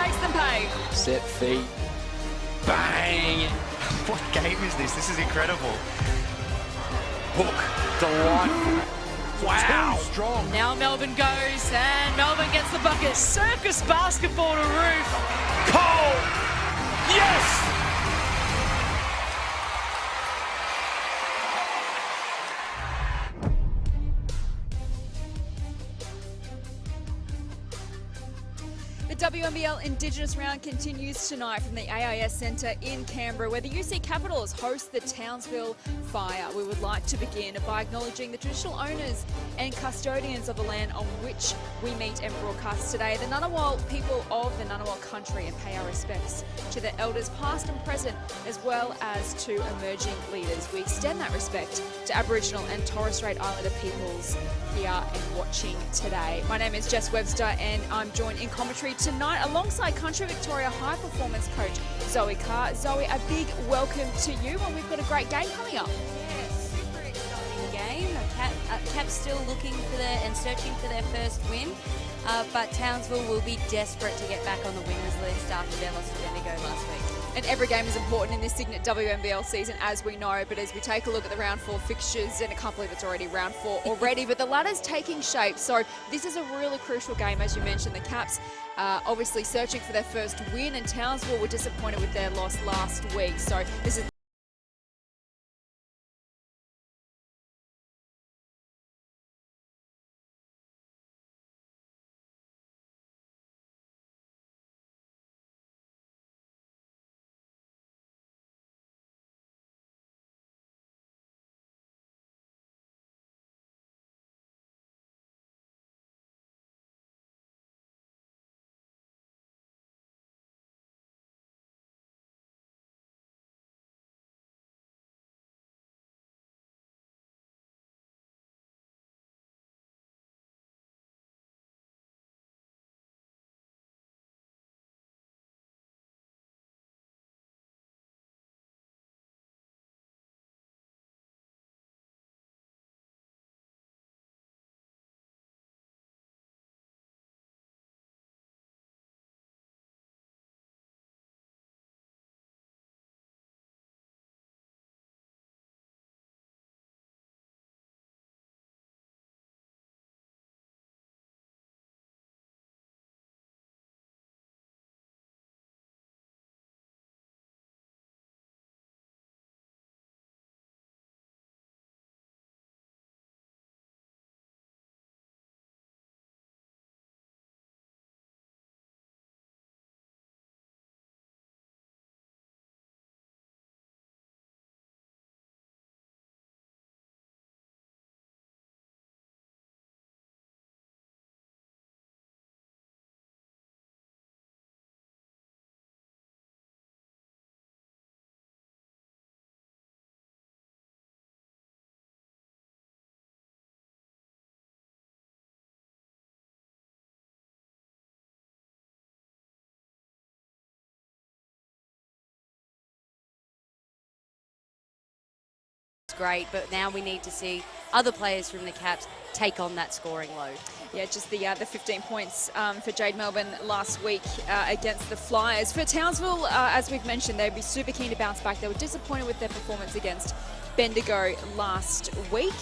makes them pay. Set feet. Bang! What game is this? This is incredible. Hook. Delightful. Wow. Too strong. Now Melbourne goes, and Melbourne gets the bucket. Circus basketball to Roof. Cole. Yes! The WNBL Indigenous round continues tonight from the AIS Centre in Canberra, where the UC Capitals host the Townsville Fire. We would like to begin by acknowledging the traditional owners and custodians of the land on which we meet and broadcast today, the Ngunnawal people of the Ngunnawal country, and pay our respects to the elders past and present, as well as to emerging leaders. We extend that respect to Aboriginal and Torres Strait Islander peoples here and watching today. My name is Jess Webster, and I'm joined in commentary tonight alongside Country Victoria High Performance Coach Zoe Carr. Zoe, a big welcome to you, and we've got a great game coming up. Yeah, super exciting game. Cap's still looking for and searching for their first win, but Townsville will be desperate to get back on the winners list after their loss to Bendigo last week. And every game is important in this Signet WNBL season, as we know, but as we take a look at the round 4 fixtures, and I can't believe it's already round 4 already, but the ladder's taking shape, so this is a really crucial game. As you mentioned, the Caps obviously searching for their first win, and Townsville were disappointed with their loss last week, so this is great, but now we need to see other players from the Caps take on that scoring load. Yeah, just the 15 points for Jade Melbourne last week against the Flyers. For Townsville, as we've mentioned, they'd be super keen to bounce back. They were disappointed with their performance against Bendigo last week.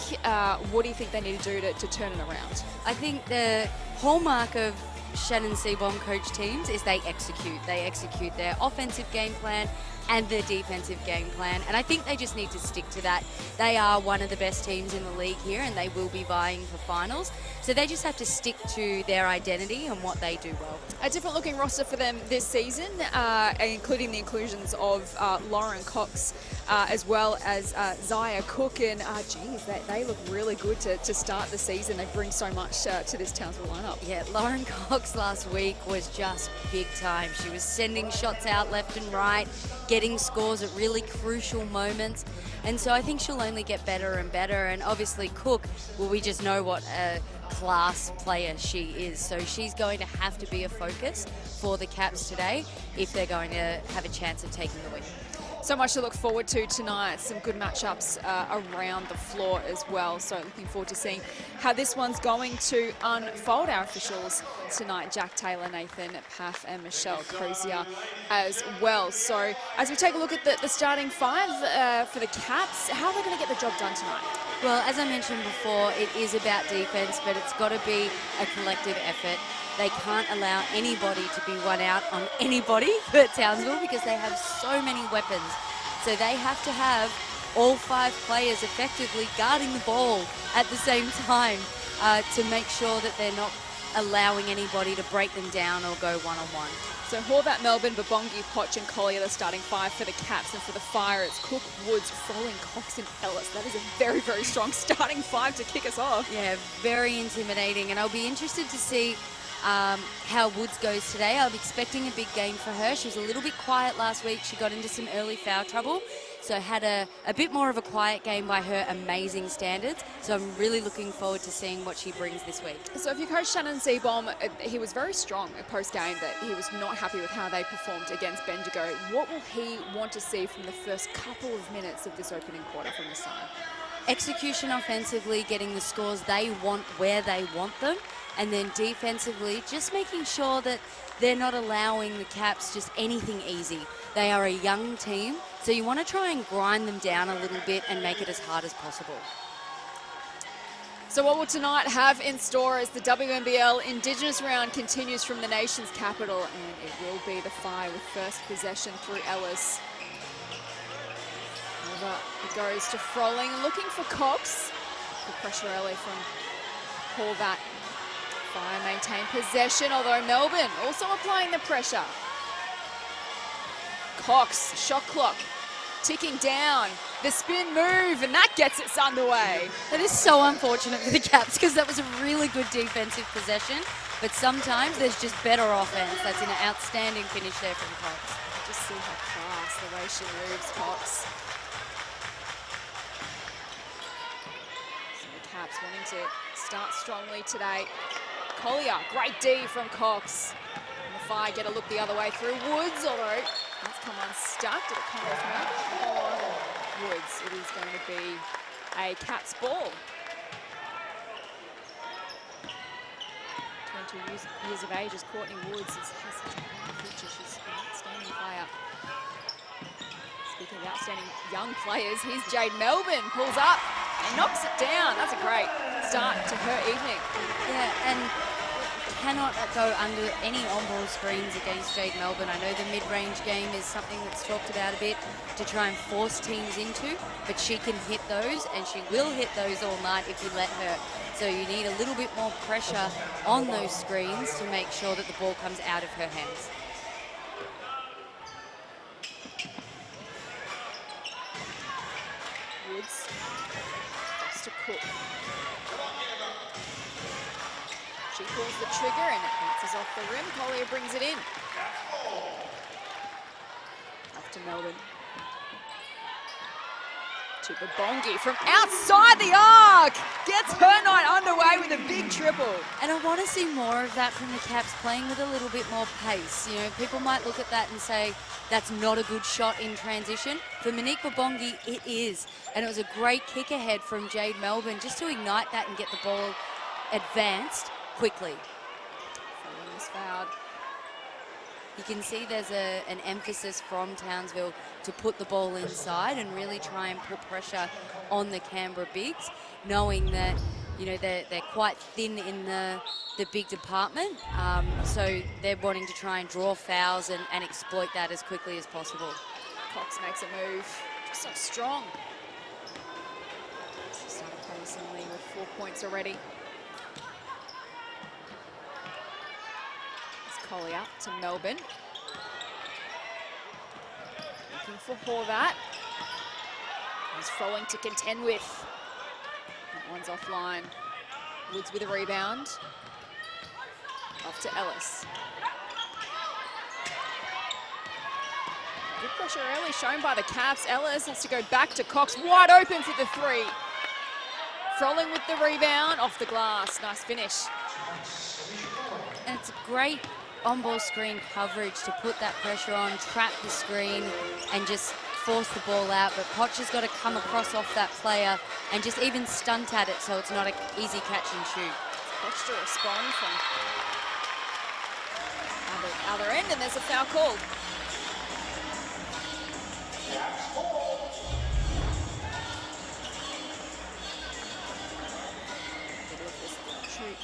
What do you think they need to do to turn it around? I think the hallmark of Shannon Seaborn coach teams is they execute. They execute their offensive game plan and their defensive game plan, and I think they just need to stick to that. They are one of the best teams in the league here, and they will be vying for finals, so they just have to stick to their identity and what they do well. A different looking roster for them this season, including the inclusions of Lauren Cox as well as Zaya Cook, and geez, they look really good to start the season. They bring so much to this Townsville lineup. Yeah, Lauren Cox last week was just big time. She was sending shots out left and right, getting scores at really crucial moments, and so I think she'll only get better and better. And obviously Cook, well, we just know what a class player she is, so she's going to have to be a focus for the Caps today if they're going to have a chance of taking the win. So much to look forward to tonight. Some good matchups around the floor as well. So looking forward to seeing how this one's going to unfold. Our officials tonight, Jack Taylor, Nathan Paff and Michelle Crozier as well. So as we take a look at the starting five for the Caps, how are they going to get the job done tonight? Well, as I mentioned before, it is about defense, but it's got to be a collective effort. They can't allow anybody to be one out on anybody for Townsville because they have so many weapons. So they have to have all 5 players effectively guarding the ball at the same time to make sure that they're not allowing anybody to break them down or go one-on-one. So Horvat, Melbourne, Babongi, Poch and Collier, the starting 5 for the Caps. And for the Fire, it's Cook, Woods, Froling, Cox and Ellis. That is a very, very strong starting 5 to kick us off. Yeah, very intimidating. And I'll be interested to see how Woods goes today. I'm expecting a big game for her. She was a little bit quiet last week. She got into some early foul trouble. So had a bit more of a quiet game by her amazing standards. So I'm really looking forward to seeing what she brings this week. So if you coach Shannon Seabohm, he was very strong at post-game that he was not happy with how they performed against Bendigo. What will he want to see from the first couple of minutes of this opening quarter from the side? Execution offensively, getting the scores they want where they want them. And then defensively, just making sure that they're not allowing the Caps just anything easy. They are a young team, so you want to try and grind them down a little bit and make it as hard as possible. So what will tonight have in store as the WNBL Indigenous round continues from the nation's capital, and it will be the Fire with first possession through Ellis. Over it goes to Froling, looking for Cox. The pressure early from Horvat. Fire maintain possession, although Melbourne also applying the pressure. Cox, shot clock, ticking down. The spin move, and that gets us underway. That is so unfortunate for the Caps because that was a really good defensive possession, but sometimes there's just better offense. That's an outstanding finish there from Cox. Just see her class, the way she moves, Cox. So the Caps wanting to start strongly today. Collier, great D from Cox. And the Fire get a look the other way through Woods, although that's come unstuck. Did it come off now? Woods, it is going to be a Caps ball. 22 years of age as Courtney Woods has such a bright future. She's an outstanding player. Speaking of outstanding young players, here's Jade Melbourne, pulls up and knocks it down. That's a great start to her evening. Yeah, and cannot go under any on-ball screens against Jade Melbourne. I know the mid-range game is something that's talked about a bit to try and force teams into, but she can hit those, and she will hit those all night if you let her. So you need a little bit more pressure on those screens to make sure that the ball comes out of her hands. Woods, just to Cook. She pulls the trigger and it bounces off the rim. Collier brings it in. Up to Melbourne. To Babongi from outside the arc. Gets her night underway with a big triple. And I want to see more of that from the Caps, playing with a little bit more pace. You know, people might look at that and say, that's not a good shot in transition. For Monique Babongi, it is. And it was a great kick ahead from Jade Melbourne just to ignite that and get the ball advanced quickly. Froling is fouled. You can see there's an emphasis from Townsville to put the ball inside and really try and put pressure on the Canberra bigs, knowing that, you know, they're quite thin in the big department. So they're wanting to try and draw fouls and exploit that as quickly as possible. Cox makes a move. Just so strong. She started promisingly with 4 points already. Collier to Melbourne. Looking for Horvat. He's Froling to contend with. That one's offline. Woods with a rebound. Off to Ellis. Good pressure early shown by the Caps. Ellis has to go back to Cox. Wide open for the 3. Froling with the rebound. Off the glass. Nice finish. And it's great on-ball screen coverage to put that pressure on, trap the screen, and just force the ball out, but Poch has got to come across off that player and just even stunt at it so it's not an easy catch and shoot. Poch to respond from other end, and there's a foul called.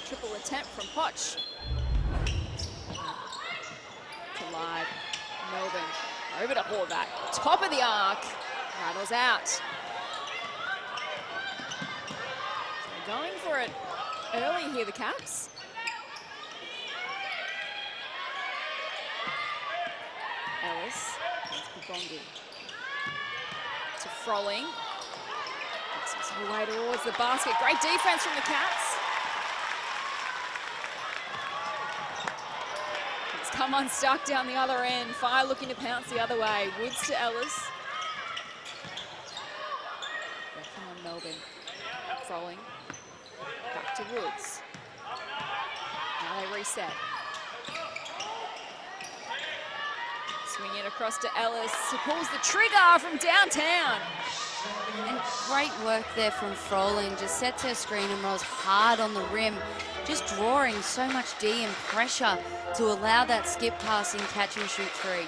Triple attempt from Poch. Collide. Melbourne over to Horvat. Top of the arc. Rattles out. So going for it early here, the Caps. Ellis. Bongi. To Froling. Makes her way towards the basket. Great defense from the Caps. Come unstuck down the other end. Fire looking to pounce the other way. Woods to Ellis. Working on Melbourne. Froling. Back to Woods. Now they reset. Swing it across to Ellis, who pulls the trigger from downtown. And great work there from Froling. Just sets her screen and rolls hard on the rim. Just drawing so much D and pressure to allow that skip passing catch and shoot three.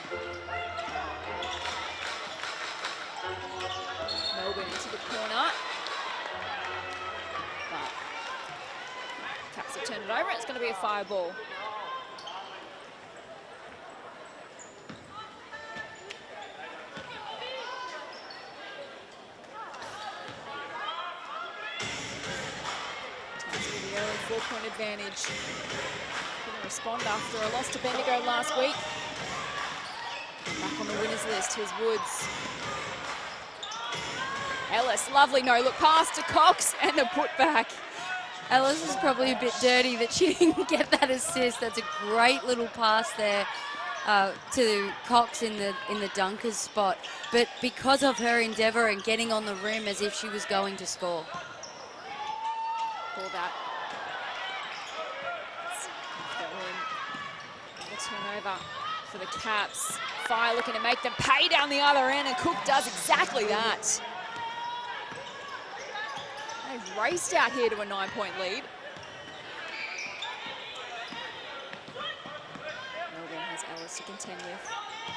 Melbourne into the corner. But Caps have turned it over. It's going to be a fire ball. Four-point advantage. Couldn't respond after a loss to Bendigo last week. Back on the winners list, here's Woods. Ellis, lovely no-look pass to Cox and the putback. Ellis is probably a bit dirty that she didn't get that assist. That's a great little pass there to Cox in the dunker's spot. But because of her endeavour and getting on the rim as if she was going to score. Call that. Turnover for the Caps. Fire looking to make them pay down the other end, and Cook does exactly that. They've raced out here to a 9-point lead. Melbourne has Ellis to contend with.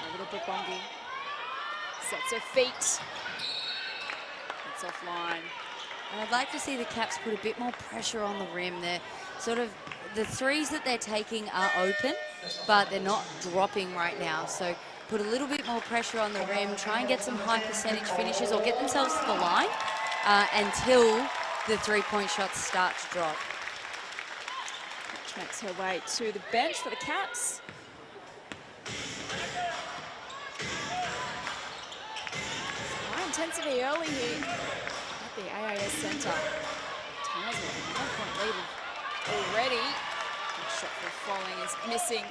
Over to Bobongi. Sets her feet. It's offline. And I'd like to see the Caps put a bit more pressure on the rim. They're sort of, the threes that they're taking are open, but they're not dropping right now. So put a little bit more pressure on the rim, try and get some high percentage finishes or get themselves to the line until the three-point shots start to drop. Which makes her way to the bench for the Caps. High intensity early here at the AIS Centre. Townsville with a 9-point lead already. Good shot for Froling is missing.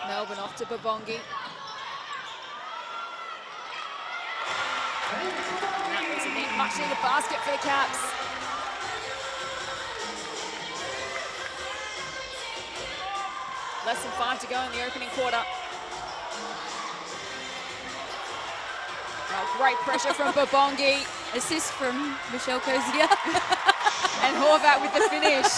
Melbourne off to Bobongi. And that was a neat, much needed basket for the Caps. Less than 5 to go in the opening quarter. Oh, great pressure from Bobongi. Assist from Michelle Cozier. And Horvat with the finish.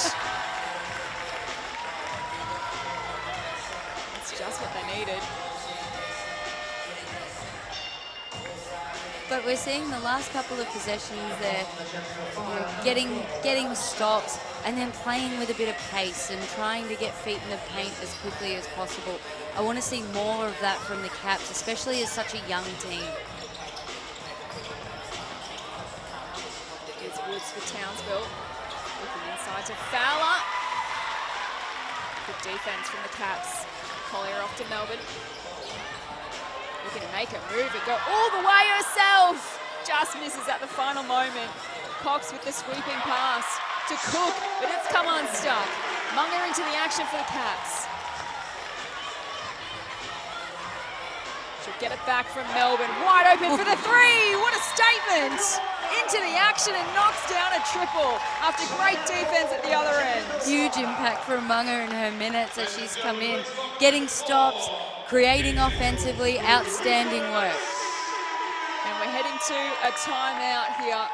That's just what they needed. But we're seeing the last couple of possessions there, getting stops and then playing with a bit of pace and trying to get feet in the paint as quickly as possible. I want to see more of that from the Caps, especially as such a young team. Here's Woods for Townsville. Looking inside to Fowler. Good defense from the Caps. Collier off to Melbourne. Looking to make a move and go all the way herself. Just misses at the final moment. Cox with the sweeping pass to Cook, but it's come unstuck. Munger into the action for the Caps. She'll get it back from Melbourne. Wide open for the three. What a statement. Into the action and knocks down a triple after great defense at the other end. Huge impact from Munger in her minutes as she's come in, getting stops, creating offensively, outstanding work. into a timeout here.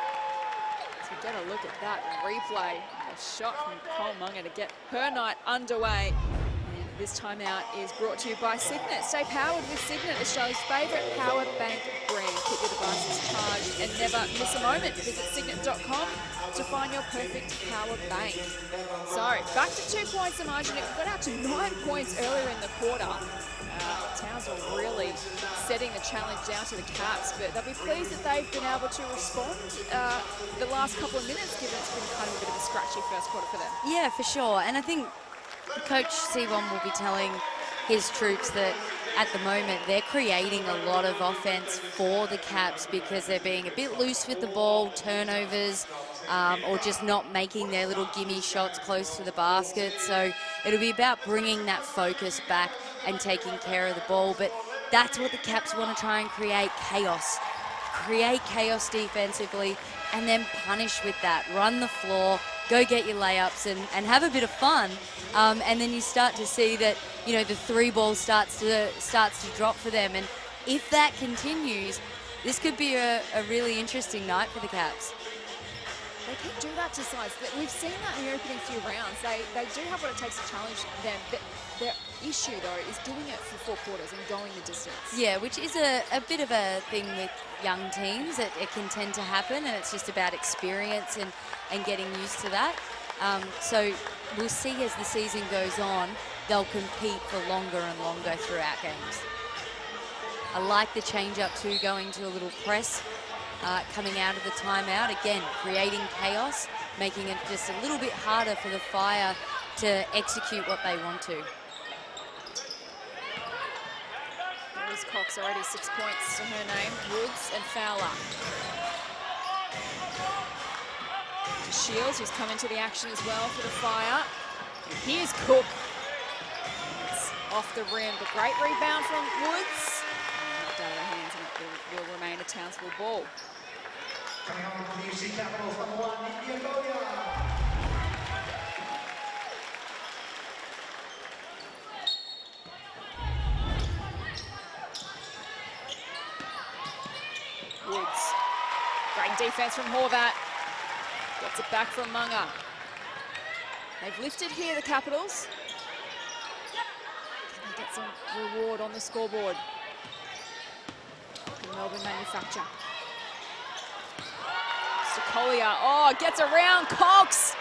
So get a look at that replay. A shot from Cole Munger to get her night underway. And this timeout is brought to you by Signet. Stay powered with Signet, Australia's favourite power bank brand. Keep your devices charged and never miss a moment. Visit signet.com to find your perfect power bank. So back to 2 points the margin. It got out to 9 points earlier in the quarter. Townsville really setting the challenge down to the Caps, but they'll be pleased that they've been able to respond the last couple of minutes, given it's been kind of a bit of a scratchy first quarter for them. Yeah, for sure. And I think Coach Seabom will be telling his troops that at the moment they're creating a lot of offense for the Caps because they're being a bit loose with the ball, turnovers, or just not making their little gimme shots close to the basket. So it'll be about bringing that focus back and taking care of the ball. But that's what the Caps want to try and create, chaos. Create chaos defensively and then punish with that. Run the floor, go get your layups and have a bit of fun. And then you start to see that, you know, the 3 ball starts to drop for them. And if that continues, this could be a really interesting night for the Caps. They can do that to sides. We've seen that in the opening few rounds. They do have what it takes to challenge them. Their issue, though, is doing it for 4 quarters and going the distance. Yeah, which is a bit of a thing with young teams. It can tend to happen, and it's just about experience and getting used to that. So we'll see as the season goes on, they'll compete for longer and longer throughout games. I like the change-up too, going to a little press. Coming out of the timeout, again, creating chaos, making it just a little bit harder for the Fire to execute what they want to. Liz Cox already 6 points to her name. Woods and Fowler. To Shields, who's come into the action as well for the Fire. And here's Cook. It's off the rim, but great rebound from Woods. Knocked out of her hands, and it will remain a Townsville ball. Woods. Great defense from Horvat. Gets it back from Munger. They've lifted here, the Capitals. Can they get some reward on the scoreboard? The Melbourne manufacture. Collier, oh, gets around Cox.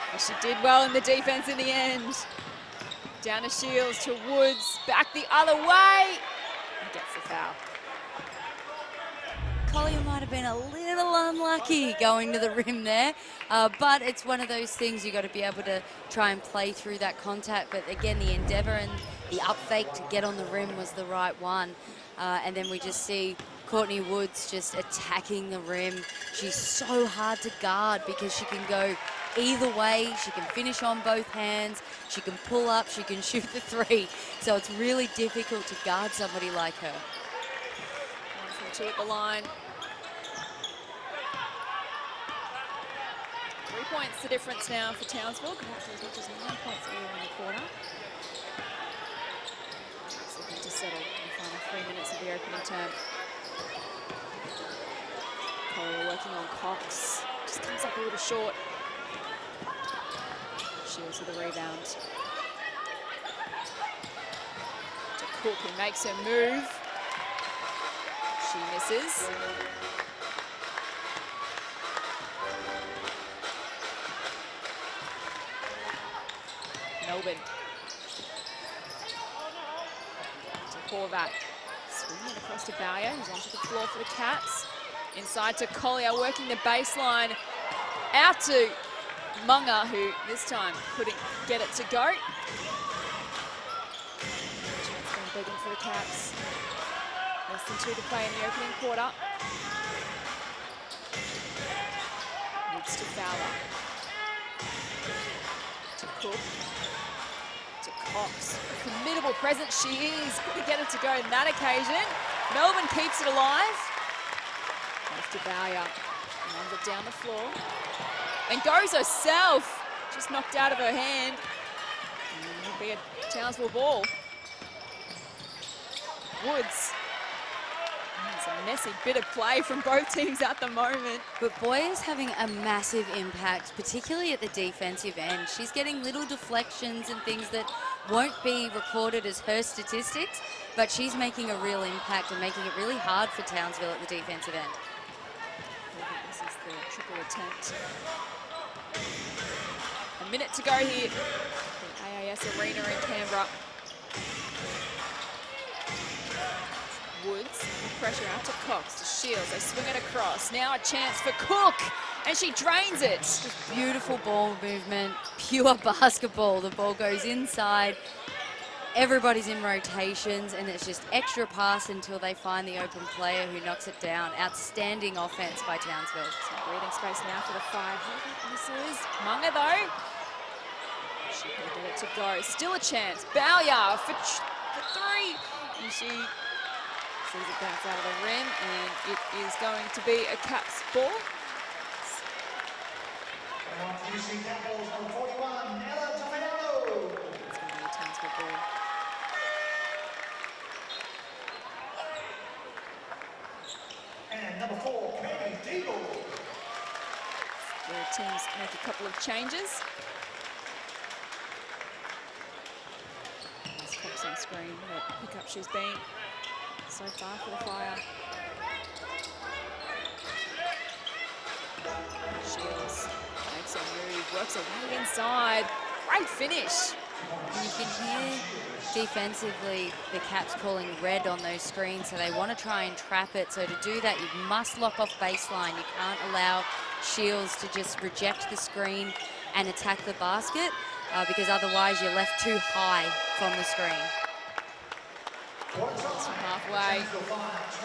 Well, she did well in the defense in the end. Down to Shields, to Woods, back the other way. And gets the foul. Collier might have been a little unlucky going to the rim there, but it's one of those things you got to be able to try and play through that contact. But again, the endeavour and the up fake to get on the rim was the right one. And then we just see Courtney Woods just attacking the rim. She's so hard to guard because she can go either way. She can finish on both hands. She can pull up. She can shoot the 3. So it's really difficult to guard somebody like her. 1 from 2 at the line. 3 points the difference now for Townsville. Got out to as much as 9 points earlier in the quarter. It's looking to settle in the final 3 minutes of the opening term. Collier working on Cox. Just comes up a little short. Shields with the rebound. To Cook, who makes her move. She misses. Melbourne. To Horvat. Swinging across to Bowyer, who's onto the floor for the Cats. Inside to Collier, working the baseline. Out to Munger, who this time couldn't get it to go. Chance been begging for the Cats. Less than 2 to play in the opening quarter. Woods to Fowler. To Cook. To Cox. A formidable presence she is. Couldn't get it to go in that occasion. Melbourne keeps it alive. Off to Bowyer. Runs it down the floor. And goes herself. Just knocked out of her hand. And it'll be a Townsville ball. Woods. It's a messy bit of play from both teams at the moment. But Boy is having a massive impact, particularly at the defensive end. She's getting little deflections and things that won't be recorded as her statistics, but she's making a real impact and making it really hard for Townsville at the defensive end. I think this is the triple attempt. A minute to go here. The AIS Arena in Canberra. Woods, pressure out to Cox, to Shields, they swing it across. Now a chance for Cook, and she drains it. Just beautiful ball movement, pure basketball. The ball goes inside, everybody's in rotations, and it's just extra pass until they find the open player who knocks it down. Outstanding offense by Townsville. Some breathing space now for the Fire. This is Munga though. She can get it to go. Still a chance. Bowyer for three. And she sees it bounce out of the rim, and it is going to be a Caps ball. It's going to be a Townsville ball. And number 4, Peggy Deagle. The teams make a couple of changes. Nice Cox on screen. What pickup she's been so far for the Fire. Shields makes a move, works her way inside. Great finish. And you can hear defensively the Caps calling red on those screens, so they want to try and trap it. So to do that, you must lock off baseline. You can't allow Shields to just reject the screen and attack the basket, because otherwise you're left too high from the screen. So halfway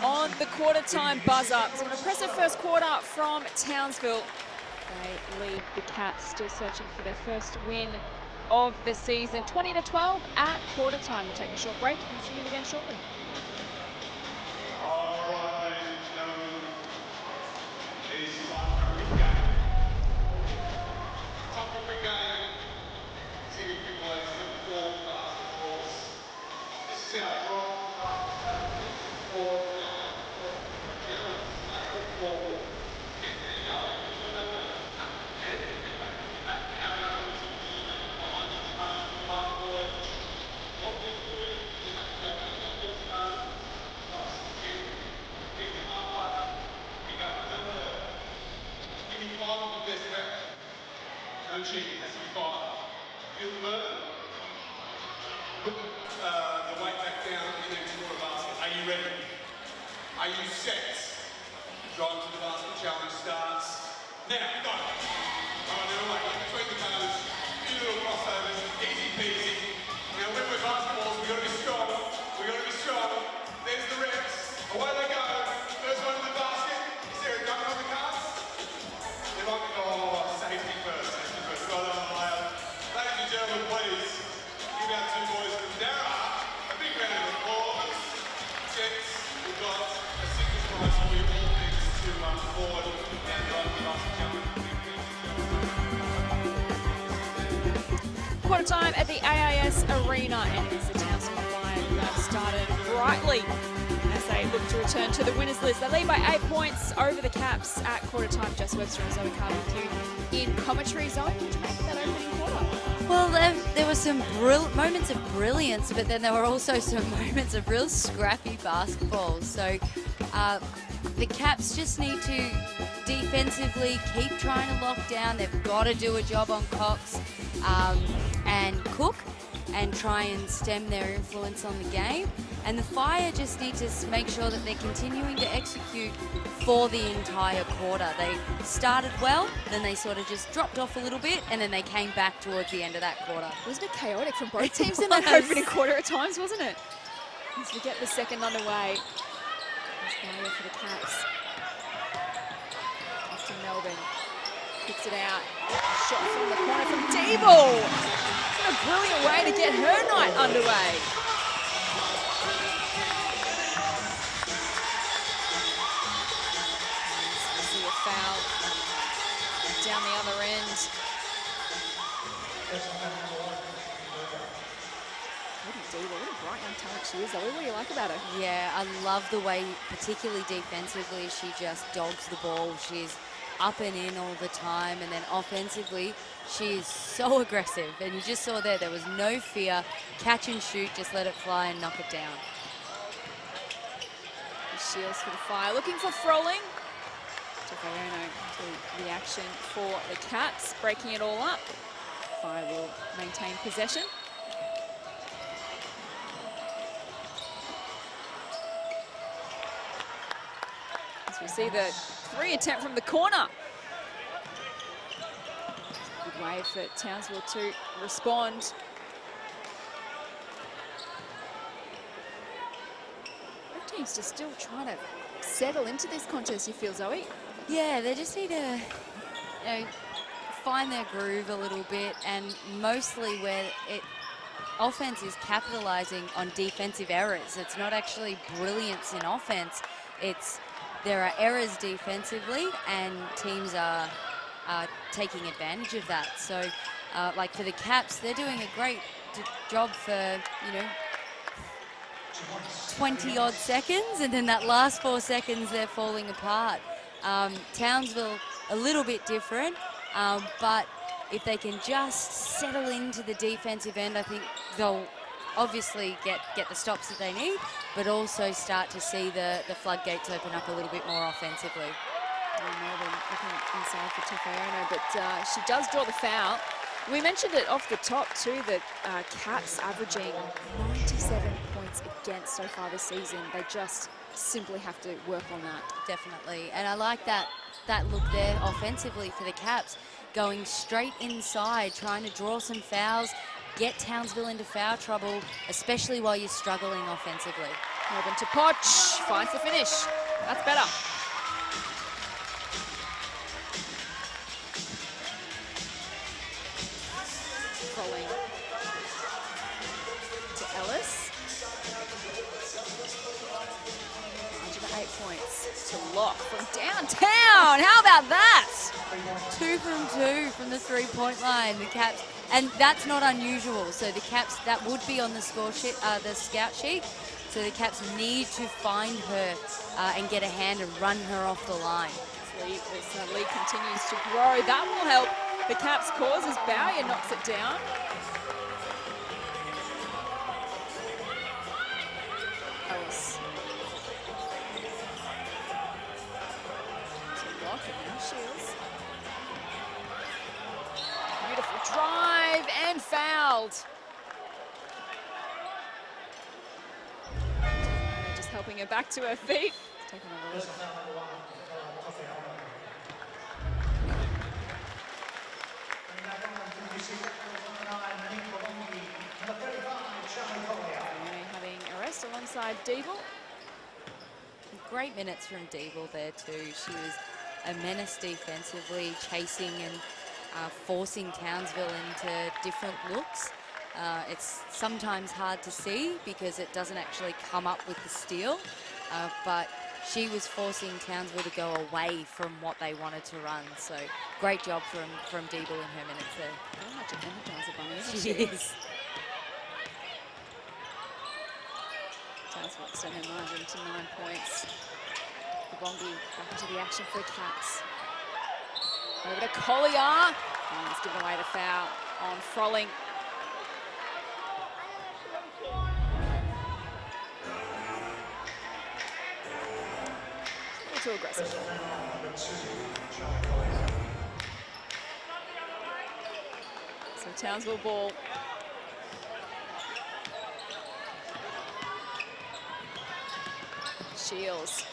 on the quarter time buzz up. So an impressive first quarter from Townsville. They lead the Cats, still searching for their first win of the season. 20-12 at quarter time. We'll take a short break and see you again shortly. Put the weight back down and then score a basket. Are you ready? Are you set? Drive to the basket challenge starts now. Go. Come on, little way. Between the toes. Few little crossovers. Easy peasy. Now when we're basketballs, we've got to be strong. We've got to be strong. There's the reps. Away they go. First one to the basket. Is there a dunk on the cards? There might be, safety first. Safety first. Well done, Malaya. Ladies and gentlemen, please. Give our two boys from Dara a big round of applause. Gents, we've got a signal prize for you, all things to forward and drive the basket challenge. Quarter time at the AIS Arena, and it's the Townsville Fire who have started brightly as they look to return to the winners list. They lead by 8 points over the Caps at quarter time. Jess Webster and Zoe Carter with you in commentary zone. What did you make of that opening quarter? Well, there were some moments of brilliance, but then there were also some moments of real scrappy basketball. So the Caps just need to defensively keep trying to lock down. They've got to do a job on Cox and Cook and try and stem their influence on the game. And the Fire just need to make sure that they're continuing to execute for the entire quarter. They started well, then they sort of just dropped off a little bit, and then they came back towards the end of that quarter. Wasn't it chaotic from both teams in that opening quarter at times, wasn't it? As we get the second underway. Fire for the Caps. Off to Melbourne. Kicks it out. Shot from the corner from Deeble. What a brilliant way to get her night underway. See a foul down the other end. What a bright young talent she is, Zoe. What do you like about her? Yeah, I love the way, particularly defensively, she just dogs the ball. She's up and in all the time, and then offensively, she is so aggressive. And you just saw there was no fear. Catch and shoot, just let it fly and knock it down. Shields for the Fire, looking for Froling. Tofayano to the action for the Cats, breaking it all up. Fire will maintain possession. As we see the 3 attempt from the corner. Good way for Townsville to respond. Both teams just still trying to settle into this contest, you feel, Zoe? Yeah, they just need to find their groove a little bit, and mostly where offense is capitalizing on defensive errors. It's not actually brilliance in offense. There are errors defensively, and teams are taking advantage of that. So, like for the Caps, they're doing a great job for, 20-odd seconds, and then that last 4 seconds, they're falling apart. Townsville, a little bit different, but if they can just settle into the defensive end, I think they'll obviously get the stops that they need, but also start to see the floodgates open up a little bit more offensively. Melbourne looking inside for Tofayano, but she does draw the foul. We mentioned it off the top too, that Cats averaging 97 points against so far this season. They just simply have to work on that. Definitely, and I like that look there offensively for the Caps, going straight inside, trying to draw some fouls, get Townsville into foul trouble, especially while you're struggling offensively. Melbourne to Poch, finds the finish. That's better. Rolling to Ellis. 8 points to Locke from downtown. How about that? 2 from 2 from the 3-point line. The Caps, and that's not unusual. So the Caps, that would be on the score sheet, the scout sheet. So the Caps need to find her and get a hand and run her off the line. This lead continues to grow. That will help the Caps' cause as Bowyer knocks it down. Ellis. Shields. Beautiful drive and fouled. Just helping her back to her feet. Let's take another look. Having arrest alongside Deeble. Great minutes from Deeble there too. She was a menace defensively, chasing and forcing Townsville into different looks. It's sometimes hard to see because it doesn't actually come up with the steal, but she was forcing Townsville to go away from what they wanted to run. So great job from Deeble in her minutes there. Very much an energizer bunny, isn't She is. Townsville extend their margin to 9 points. Bongi back into the action for the Cats. Over to Collier. And he's given away the foul on Froling. A little too aggressive. So Townsville ball. Shields.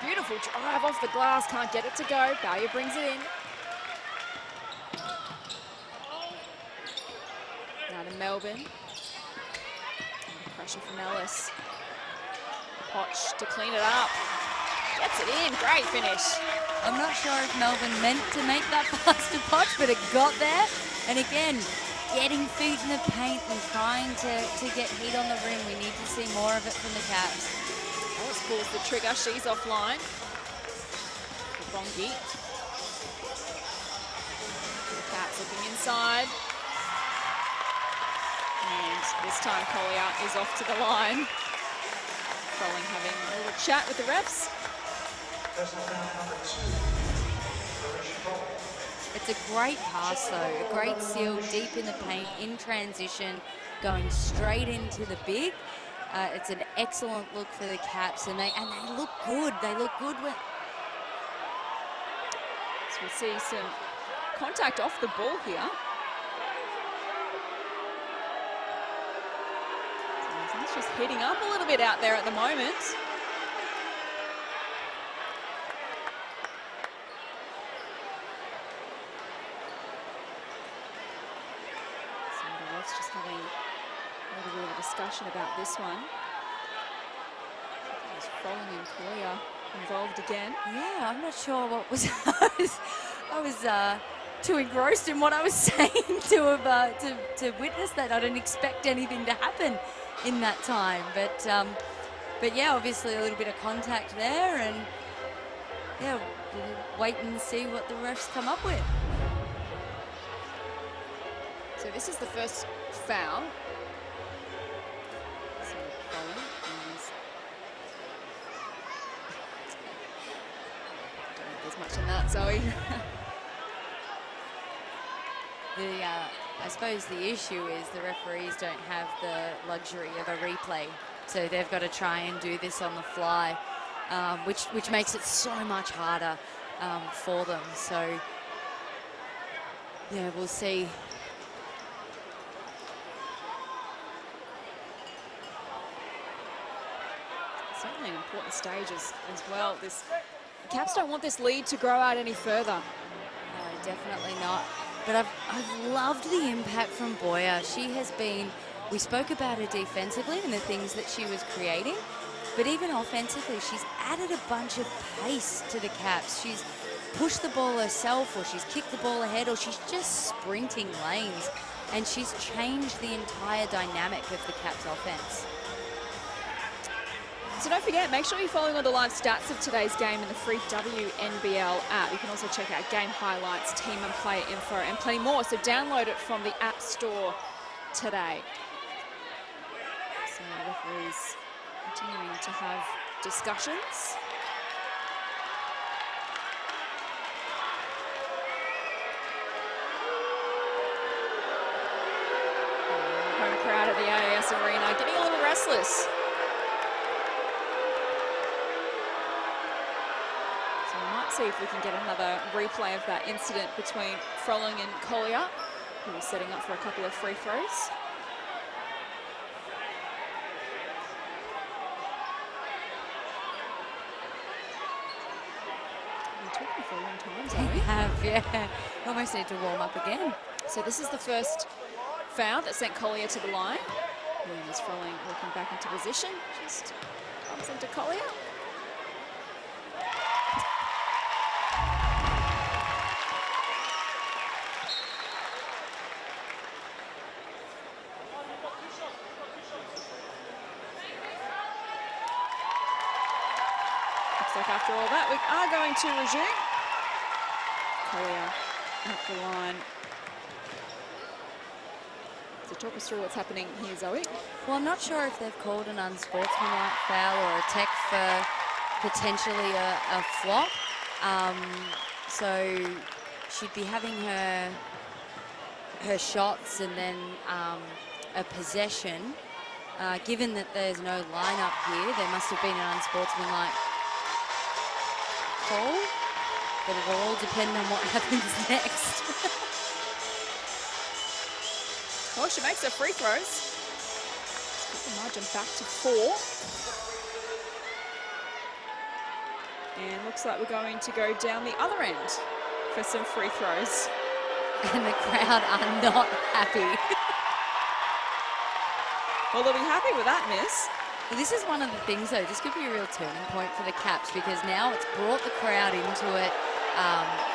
Beautiful drive off the glass, can't get it to go. Bowyer brings it in. Now to Melbourne. Pressure from Ellis. Poch to clean it up. Gets it in, great finish. I'm not sure if Melbourne meant to make that pass to Poch, but it got there. And again, getting feet in the paint and trying to get heat on the rim. We need to see more of it from the Caps. Ellis pulls the trigger, she's offline. Bongi. The Caps looking inside. And this time Collier is off to the line. Froling having a little chat with the refs. Personal foul number 2. Marisha Froling. It's a great pass though, a great seal deep in the paint, in transition, going straight into the big. It's an excellent look for the Caps, and they look good. They look good when. So we see some contact off the ball here. So it's just heating up a little bit out there at the moment. Just having a little bit of a discussion about this one. There's Froling and Collier involved again. Yeah, I'm not sure what was. I was too engrossed in what I was saying to witness that. I didn't expect anything to happen in that time, but yeah, obviously a little bit of contact there, and yeah, we'll wait and see what the refs come up with. So this is the first foul. So Froling is... Don't think there's much in that, Zoe. I suppose the issue is the referees don't have the luxury of a replay, so they've got to try and do this on the fly, which makes it so much harder for them. So yeah, we'll see. Certainly an important stage as well. The Caps don't want this lead to grow out any further. No, definitely not. But I've loved the impact from Boyer. She has been, we spoke about her defensively and the things that she was creating, but even offensively, she's added a bunch of pace to the Caps. She's pushed the ball herself, or she's kicked the ball ahead, or she's just sprinting lanes, and she's changed the entire dynamic of the Caps offense. So don't forget, make sure you're following all the live stats of today's game in the free WNBL app. You can also check out game highlights, team and player info, and plenty more. So download it from the App Store today. So the referees continuing to have discussions. Home crowd at the AIS Arena getting a little restless. See if we can get another replay of that incident between Froling and Collier, who was setting up for a couple of free throws. Been talking for a long time, Zoe. We have, yeah. Almost need to warm up again. So this is the first foul that sent Collier to the line. And as Froling walking back into position, just comes into Collier. After all that, we are going to resume. Collier at the line. So talk us through what's happening here, Zoe. Well, I'm not sure if they've called an unsportsmanlike foul or a tech for potentially a flop. So she'd be having her shots and then a possession. Given that there's no lineup here, there must have been an unsportsmanlike call, but it will all depend on what happens next. Well, she makes her free throws. Let's put the margin back to 4. And looks like we're going to go down the other end for some free throws. And the crowd are not happy. Well, they'll be happy with that miss. This is one of the things, though. This could be a real turning point for the Caps, because now it's brought the crowd into it.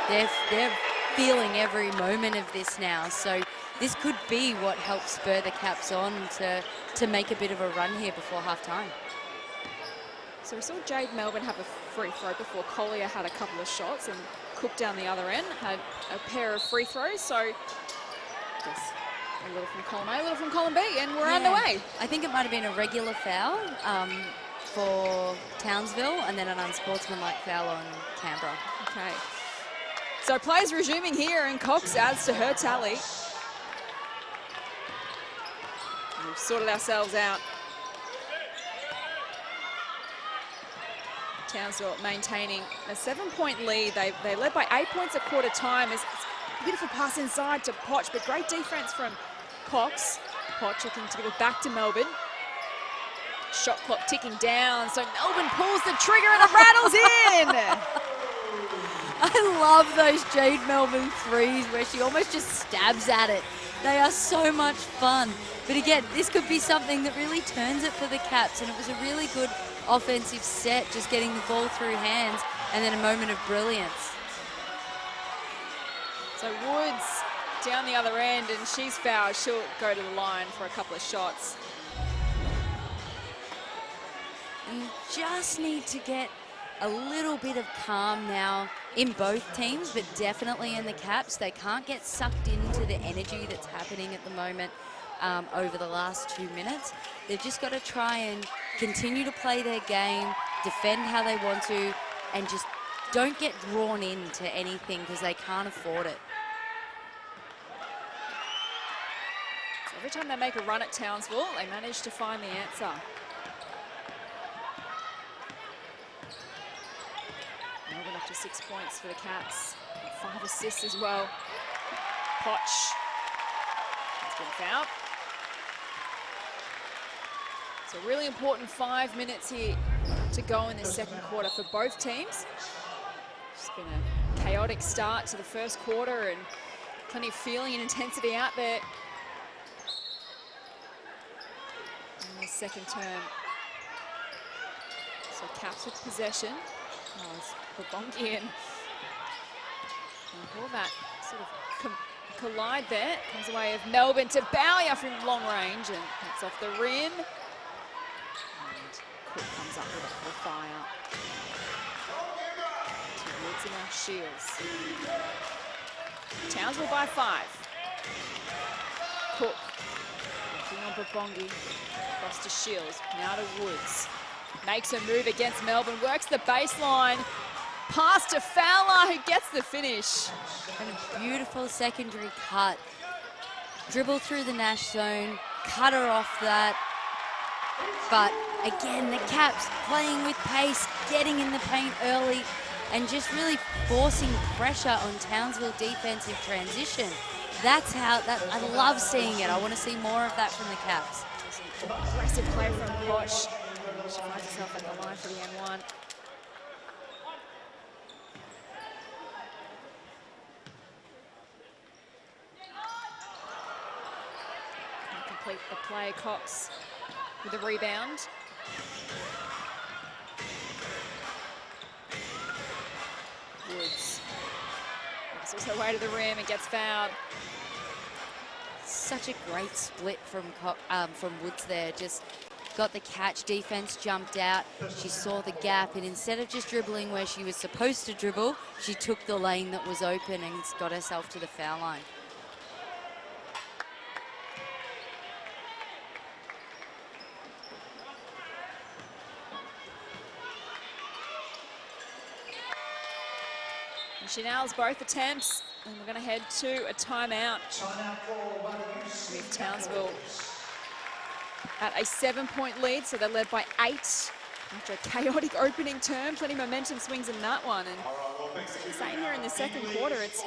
They're feeling every moment of this now. So this could be what helps spur the Caps on to make a bit of a run here before half-time. So we saw Jade Melbourne have a free throw before Collier had a couple of shots, and Cook down the other end had a pair of free throws. So yes, A little from column A, a little from column B, and we're underway. I think it might have been a regular foul for Townsville, and then an unsportsmanlike foul on Canberra. Okay. So play's resuming here, and Cox adds to her tally. We've sorted ourselves out. Townsville maintaining a 7-point lead. They led by 8 points at quarter time. It's a beautiful pass inside to Poch, but great defense from Cox. Poch looking to give it back to Melbourne. Shot clock ticking down, so Melbourne pulls the trigger and it rattles in. I love those Jade Melbourne threes where she almost just stabs at it. They are so much fun. But again, this could be something that really turns it for the Caps, and it was a really good offensive set, just getting the ball through hands, and then a moment of brilliance. So Woods down the other end, and she's fouled. She'll go to the line for a couple of shots. And just need to get a little bit of calm now in both teams, but definitely in the Caps. They can't get sucked into the energy that's happening at the moment over the last 2 minutes. They've just got to try and continue to play their game, defend how they want to, and just don't get drawn into anything because they can't afford it. So every time they make a run at Townsville, they manage to find the answer. Melbourne up to 6 points for the Cats. 5 assists as well. Poch has been fouled. So really important 5 minutes here to go in the second quarter for both teams. It's been a chaotic start to the first quarter and plenty of feeling and intensity out there in the second term. So Caps with possession. Oh, it's Babongi and all that sort of collide there. Comes away of Melbourne to Bowyer from long range, and that's off the rim. And Cook comes up with it for the fire. Towards and now Shields. Townsville by 5. Cook looking on Babongi. Across to Shields. Now to Woods. Makes a move against Melbourne. Works the baseline. Pass to Fowler, who gets the finish. And a beautiful secondary cut. Dribble through the Nash zone. Cut her off that. But again, the Caps playing with pace, getting in the paint early, and just really forcing pressure on Townsville defensive transition. That's how, I love seeing it. I want to see more of that from the Caps. Aggressive play from Poch. She finds herself at the line for the N1. Can't complete the play. Cox with a rebound. Woods whistles her way to the rim and gets fouled. Such a great split from Woods there. Just got the catch, defense jumped out. She saw the gap, and instead of just dribbling where she was supposed to dribble, she took the lane that was open and got herself to the foul line. And she nails both attempts, and we're going to head to a timeout. With Townsville at a 7-point lead, so they're led by 8 after a chaotic opening term. Plenty of momentum swings in that one. And same here in the second quarter, it's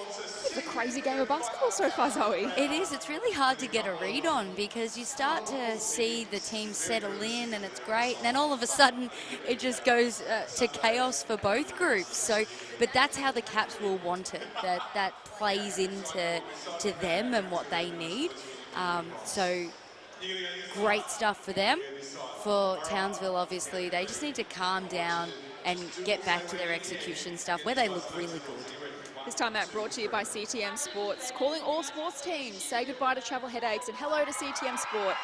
a crazy game of basketball so far, Zoe. It is. It's really hard to get a read on because you start to see the team settle in and it's great. And then all of a sudden it just goes to chaos for both groups. So, but that's how the Caps will want it. That plays into them and what they need. So great stuff for them. For Townsville, obviously, they just need to calm down and get back to their execution stuff where they look really good. This time out brought to you by CTM Sports. Calling all sports teams, say goodbye to travel headaches and hello to CTM Sport.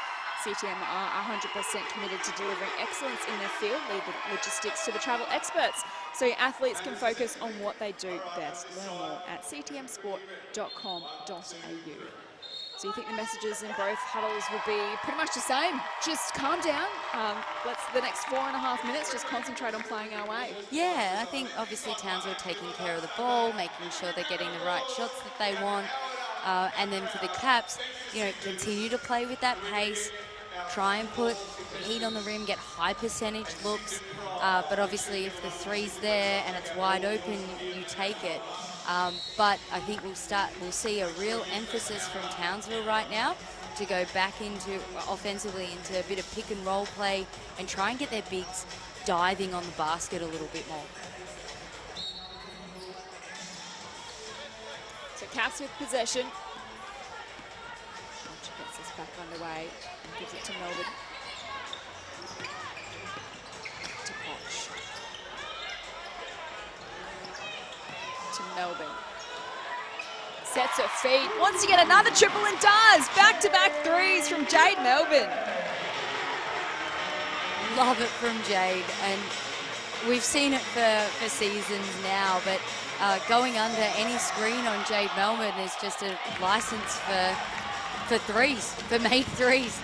CTM are 100% committed to delivering excellence in their field, leave the logistics to the travel experts, so your athletes can focus on what they do best. Learn more at ctmsport.com.au. Do you think the messages in both huddles will be pretty much the same? Just calm down. Let's the next 4.5 minutes just concentrate on playing our way. Yeah, I think obviously Townsville taking care of the ball, making sure they're getting the right shots that they want. And then for the Caps, you know, continue to play with that pace, try and put heat on the rim, get high percentage looks. But obviously if the three's there and it's wide open, you take it. But I think we'll see a real emphasis from Townsville right now to go back into offensively into a bit of pick and roll play and try and get their bigs diving on the basket a little bit more. So Caps with possession. Archer gets this back underway and gives it to Melbourne. To Poch. To Melbourne. Sets her feet, wants to get another triple and does. Back-to-back threes from Jade Melbourne. Love it from Jade, and we've seen it for seasons now, but going under any screen on Jade Melbourne is just a license for threes, for made threes.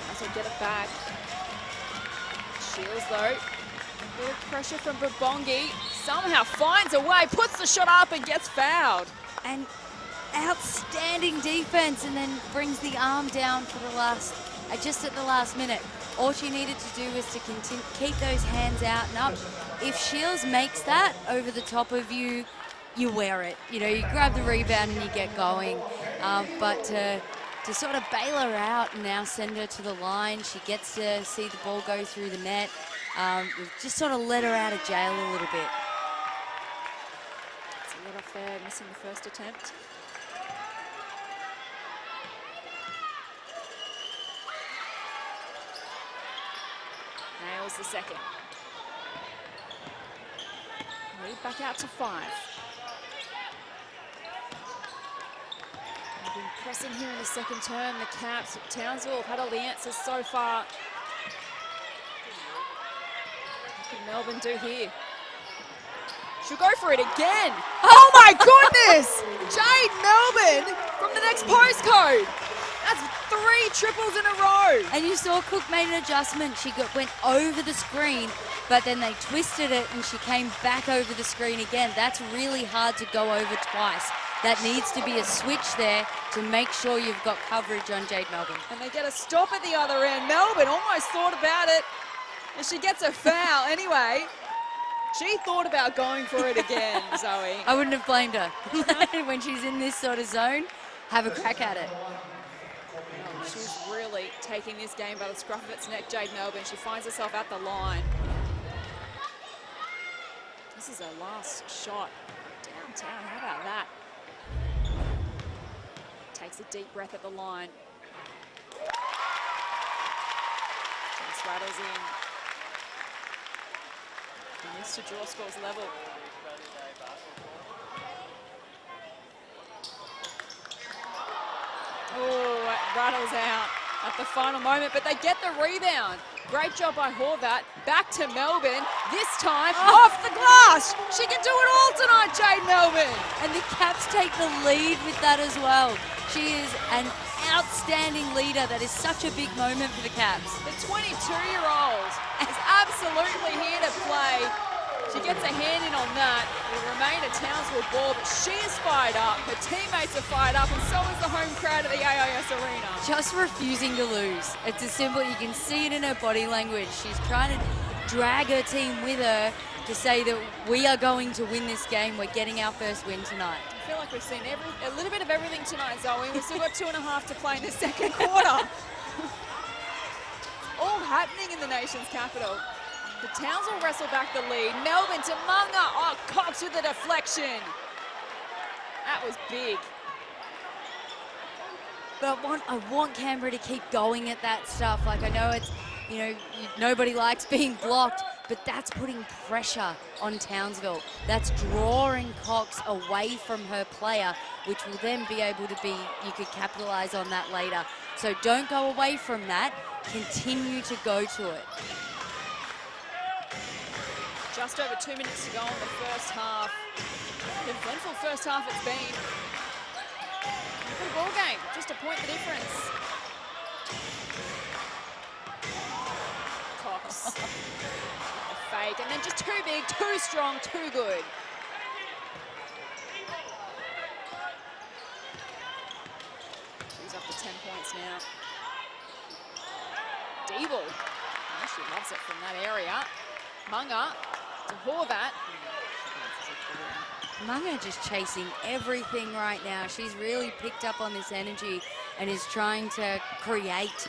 Tries to get it back. Shields though. Bit of pressure from Babongi. Somehow finds a way, puts the shot up and gets fouled. And outstanding defense, and then brings the arm down for the last, just at the last minute. All she needed to do was to keep those hands out and up. If Shields makes that over the top of you, you wear it. You know, you grab the rebound and you get going. But to sort of bail her out and now send her to the line, she gets to see the ball go through the net. We've just sort of let her out of jail a little bit. It's a lot off there, missing the first attempt. Nails the second. Lead back out to 5. They've been pressing here in the second term. The Caps, Townsville have had all the answers so far. What can Melbourne do here? She'll go for it again. Oh my goodness! Jade Melbourne from the next postcode. That's 3 triples in a row. And you saw Cook made an adjustment. She went over the screen, but then they twisted it and she came back over the screen again. That's really hard to go over twice. That needs to be a switch there to make sure you've got coverage on Jade Melbourne. And they get a stop at the other end. Melbourne almost thought about it, and she gets a foul anyway. She thought about going for it again, Zoe. I wouldn't have blamed her. When she's in this sort of zone, have a crack at it. She's really taking this game by the scruff of its neck, Jade Melbourne. She finds herself at the line. This is her last shot downtown. How about that? Takes a deep breath at the line. Just rattles in. And needs to draw scores level. Oh, it rattles out at the final moment, but they get the rebound. Great job by Horvat. Back to Melbourne. This time off the glass. She can do it all tonight, Jade Melbourne. And the Caps take the lead with that as well. She is an outstanding leader. That is such a big moment for the Caps. The 22-year-old is absolutely here to play. She gets a hand in on that. It'll remain a Townsville ball, but she is fired up. Her teammates are fired up, and so is the home crowd at the AIS Arena. Just refusing to lose. It's as simple, you can see it in her body language. She's trying to drag her team with her to say that we are going to win this game. We're getting our first win tonight. I feel like we've seen a little bit of everything tonight, Zoe. We've still got 2.5 to play in the second quarter. All happening in the nation's capital. The Townsville wrestle back the lead. Melbourne to Munga. Oh, Cox with the deflection. That was big. But I want Canberra to keep going at that stuff. Like, I know it's, you know, nobody likes being blocked, but that's putting pressure on Townsville. That's drawing Cox away from her player, which will then be able to be, you could capitalize on that later. So don't go away from that. Continue to go to it. Just over 2 minutes to go in the first half. The eventful first half it's been. Good ball game, just a point the difference. Cox. A fake, and then just too big, too strong, too good. She's up to 10 points now. Deeble. Oh, she loves it from that area. Munga to Horvat. Munga just chasing everything right now. She's really picked up on this energy and is trying to create.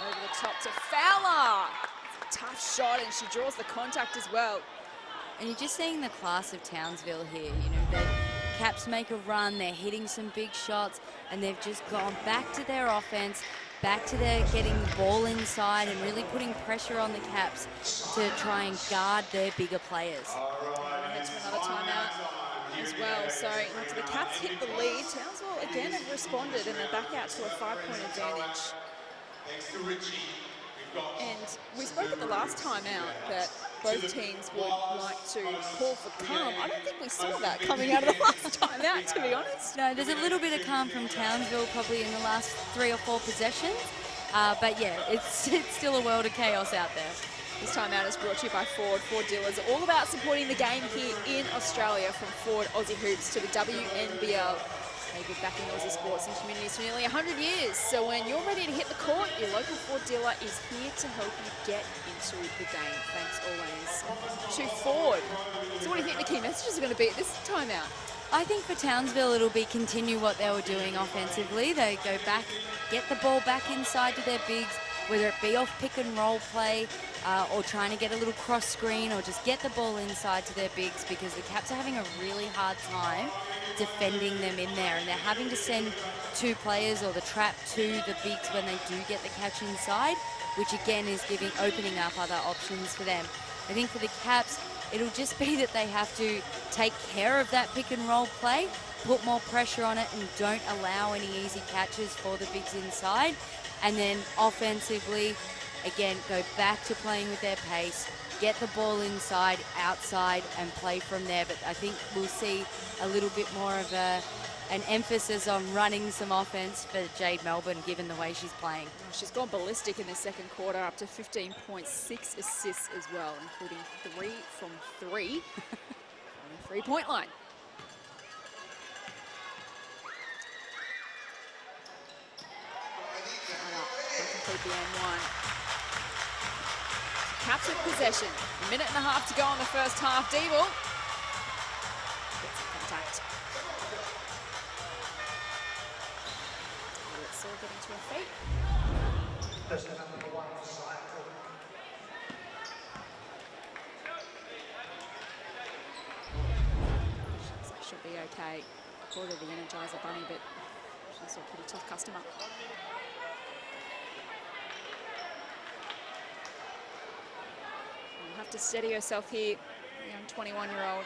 Over the top to Fowler. It's a tough shot, and she draws the contact as well. And you're just seeing the class of Townsville here. You know, the Caps make a run, they're hitting some big shots, and they've just gone back to their offense, back to their getting the ball inside and really putting pressure on the Caps to try and guard their bigger players. Head to another timeout as well. So after the Caps hit the lead, Townsville again have responded, and they're back out to a 5-point advantage. Thanks to Richie. And we spoke at the last timeout that both teams would like to call for calm. I don't think we saw that coming out of the last timeout, to be honest. No, there's a little bit of calm from Townsville probably in the last 3 or 4 possessions. But yeah, it's still a world of chaos out there. This timeout is brought to you by Ford. Ford dealers are all about supporting the game here in Australia, from Ford Aussie Hoops to the WNBL. They've been backing Aussie sports and communities for nearly 100 years. So when you're ready to hit the court, your local Ford dealer is here to help you get into the game. Thanks always to Ford. So what do you think the key messages are going to be at this timeout? I think for Townsville, it'll be continue what they were doing offensively. They go back, get the ball back inside to their bigs, whether it be off pick and roll play or trying to get a little cross screen, or just get the ball inside to their bigs, because the Caps are having a really hard time defending them in there, and they're having to send 2 players or the trap to the bigs when they do get the catch inside, which again is opening up other options for them. I think for the Caps, it'll just be that they have to take care of that pick and roll play, put more pressure on it, and don't allow any easy catches for the bigs inside. And then offensively, again, go back to playing with their pace, get the ball inside, outside, and play from there. But I think we'll see a little bit more of an emphasis on running some offense for Jade Melbourne, given the way she's playing. She's gone ballistic in the second quarter, up to 15.6 assists as well, including 3 from 3 on the 3-point line. Complete the N1. Caps with possession. A minute and a half to go in the first half. Deeble gets some contact. It's still getting to her feet. There's number 1 for cycle. Looks like she'll be okay. Called her the Energizer Bunny, but she's a pretty tough customer. You'll have to steady yourself here, young 21-year-old.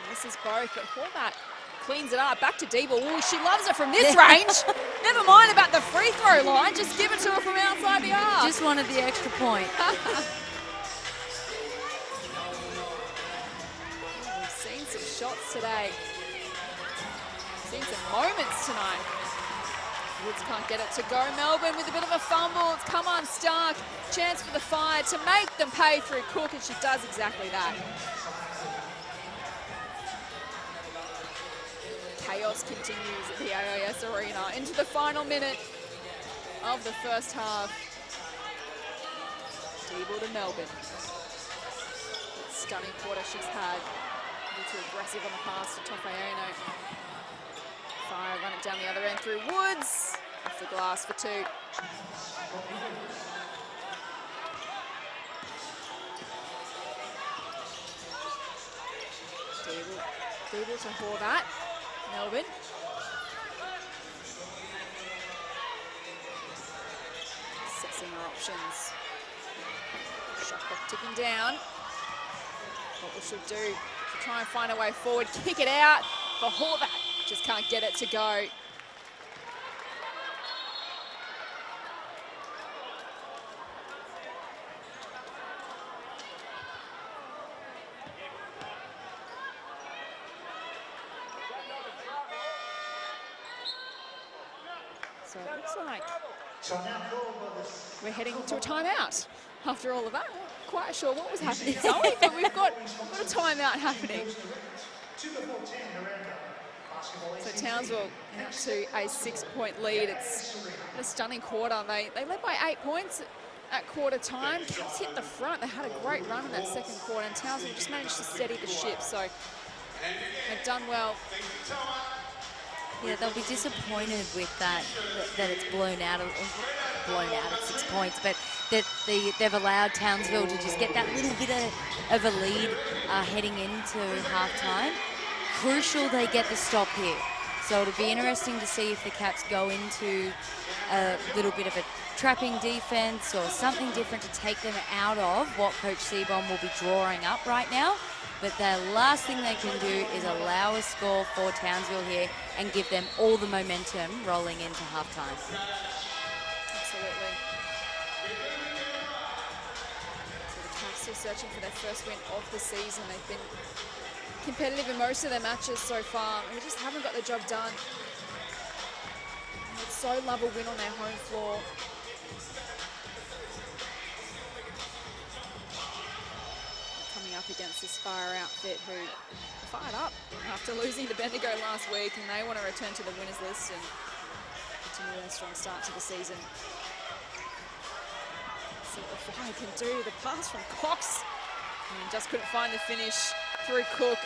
This is both, but Horvat cleans it up. Back to Deeble. Ooh, she loves it from this range. Never mind about the free throw line. Just give it to her from outside the arc. Just wanted the extra point. We've seen some shots today. Seen some moments tonight. Woods can't get it to go. Melbourne with a bit of a fumble. It's come unstuck. Chance for the Fire to make them pay through Cook, and she does exactly that. Chaos continues at the AIS Arena into the final minute of the first half. Deeble to Melbourne. Stunning quarter she's had. A little too aggressive on the pass to Tofayeno. Fire run it down the other end through Woods. Off the glass for 2. Deeble to Horvat. Melbourne. Assessing her options. Shot clock ticking down. what we should do to try and find a way forward. Kick it out for Horvath. Just can't get it to go. So it looks like we're heading to a timeout after all of that. Not quite sure what was happening, Zoe, but we've got a timeout happening. So Townsville out to a 6-point lead. It's a stunning quarter. They led by 8 points at quarter time. Caps hit the front. They had a great run in that second quarter, and Townsville just managed to steady the ship. So they've done well. Yeah, they'll be disappointed with that it's blown out at 6 points, but that they've allowed Townsville to just get that little bit of a lead heading into halftime. Crucial they get the stop here. So it'll be interesting to see if the Caps go into a little bit of a trapping defense or something different to take them out of what Coach Seabom will be drawing up right now. But the last thing they can do is allow a score for Townsville here and give them all the momentum rolling into halftime. Absolutely. So the Caps still searching for their first win of the season. They've been competitive in most of their matches so far, and we just haven't got the job done. They'd so love a win on their home floor. Up against this fire outfit who fired up after losing to Bendigo last week, and they want to return to the winners list and continue their strong start to the season. See what the Fire can do. The pass from Cox, and just couldn't find the finish through Cook.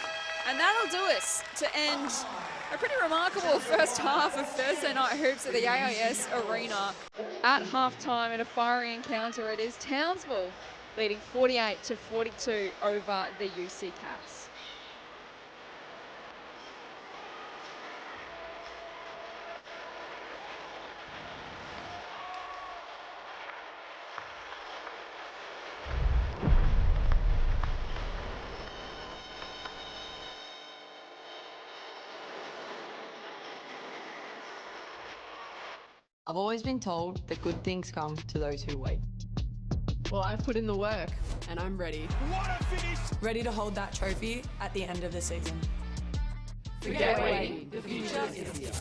And that'll do us to end a pretty remarkable first half of Thursday Night Hoops at the AIS Arena. At halftime in a fiery encounter, it is Townsville leading 48-42 over the UC Caps. I've always been told that good things come to those who wait. Well, I've put in the work, and I'm ready. What a finish! Ready to hold that trophy at the end of the season. Forget waiting. The future is here.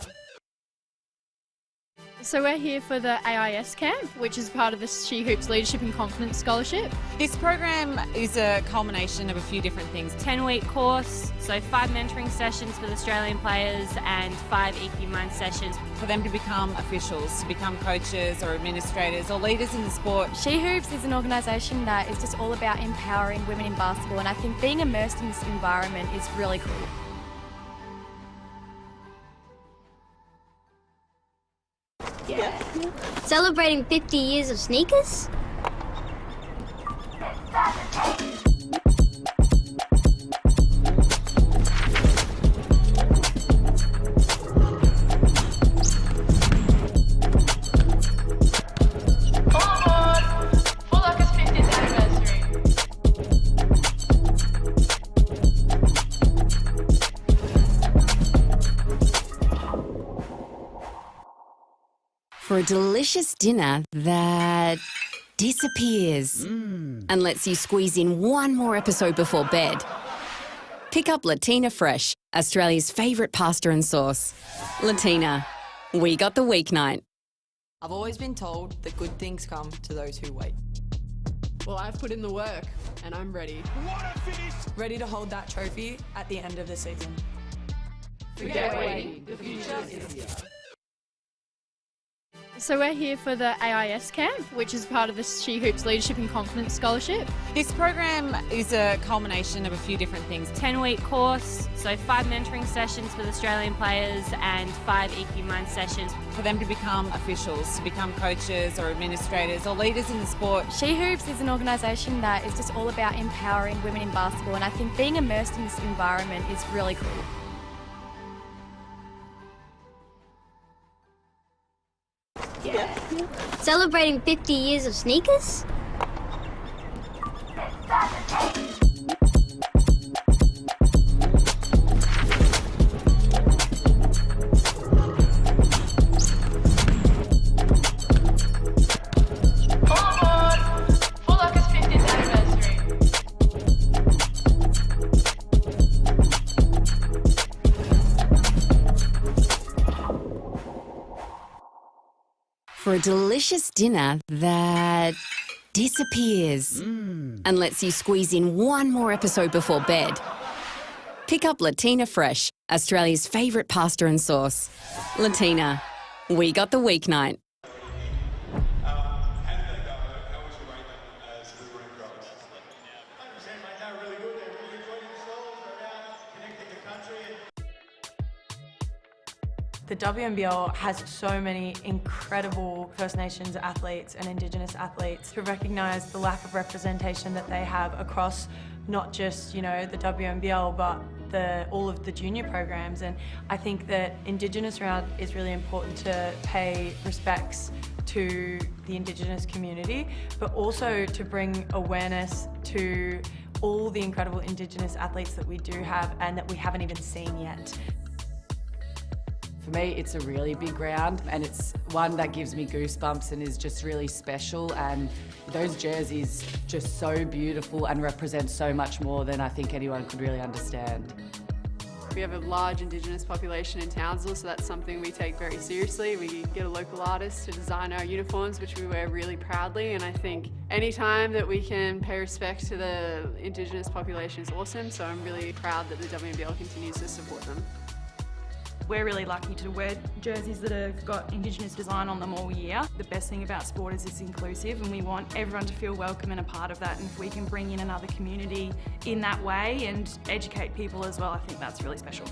So we're here for the AIS camp, which is part of the She Hoops Leadership and Confidence Scholarship. This program is a culmination of a few different things. 10-week course, so 5 mentoring sessions for the Australian players and 5 EQ Mind sessions. For them to become officials, to become coaches or administrators or leaders in the sport. She Hoops is an organisation that is just all about empowering women in basketball, and I think being immersed in this environment is really cool. Yeah. Celebrating 50 years of sneakers? For a delicious dinner that disappears and lets you squeeze in one more episode before bed. Pick up Latina Fresh, Australia's favourite pasta and sauce. Latina, we got the weeknight. I've always been told that good things come to those who wait. Well, I've put in the work, and I'm ready. What a finish! Ready to hold that trophy at the end of the season. Forget waiting. The future is here. So we're here for the AIS camp, which is part of the She Hoops Leadership and Confidence Scholarship. This program is a culmination of a few different things. 10-week course, so 5 mentoring sessions for the Australian players and 5 EQ Mind sessions. For them to become officials, to become coaches or administrators or leaders in the sport. She Hoops is an organisation that is just all about empowering women in basketball, and I think being immersed in this environment is really cool. Yeah. Celebrating 50 years of sneakers? for a delicious dinner that disappears and lets you squeeze in one more episode before bed. Pick up Latina Fresh, Australia's favourite pasta and sauce. Latina, we got the weeknight. The WNBL has so many incredible First Nations athletes and Indigenous athletes to recognise the lack of representation that they have across not just, you know, the WNBL, but all of the junior programs. And I think that Indigenous round is really important to pay respects to the Indigenous community, but also to bring awareness to all the incredible Indigenous athletes that we do have and that we haven't even seen yet. For me, it's a really big round, and it's one that gives me goosebumps and is just really special, and those jerseys just so beautiful and represent so much more than I think anyone could really understand. We have a large Indigenous population in Townsville, so that's something we take very seriously. We get a local artist to design our uniforms, which we wear really proudly, and I think any time that we can pay respect to the Indigenous population is awesome, so I'm really proud that the WNBL continues to support them. We're really lucky to wear jerseys that have got Indigenous design on them all year. The best thing about sport is it's inclusive, and we want everyone to feel welcome and a part of that, and if we can bring in another community in that way and educate people as well, I think that's really special.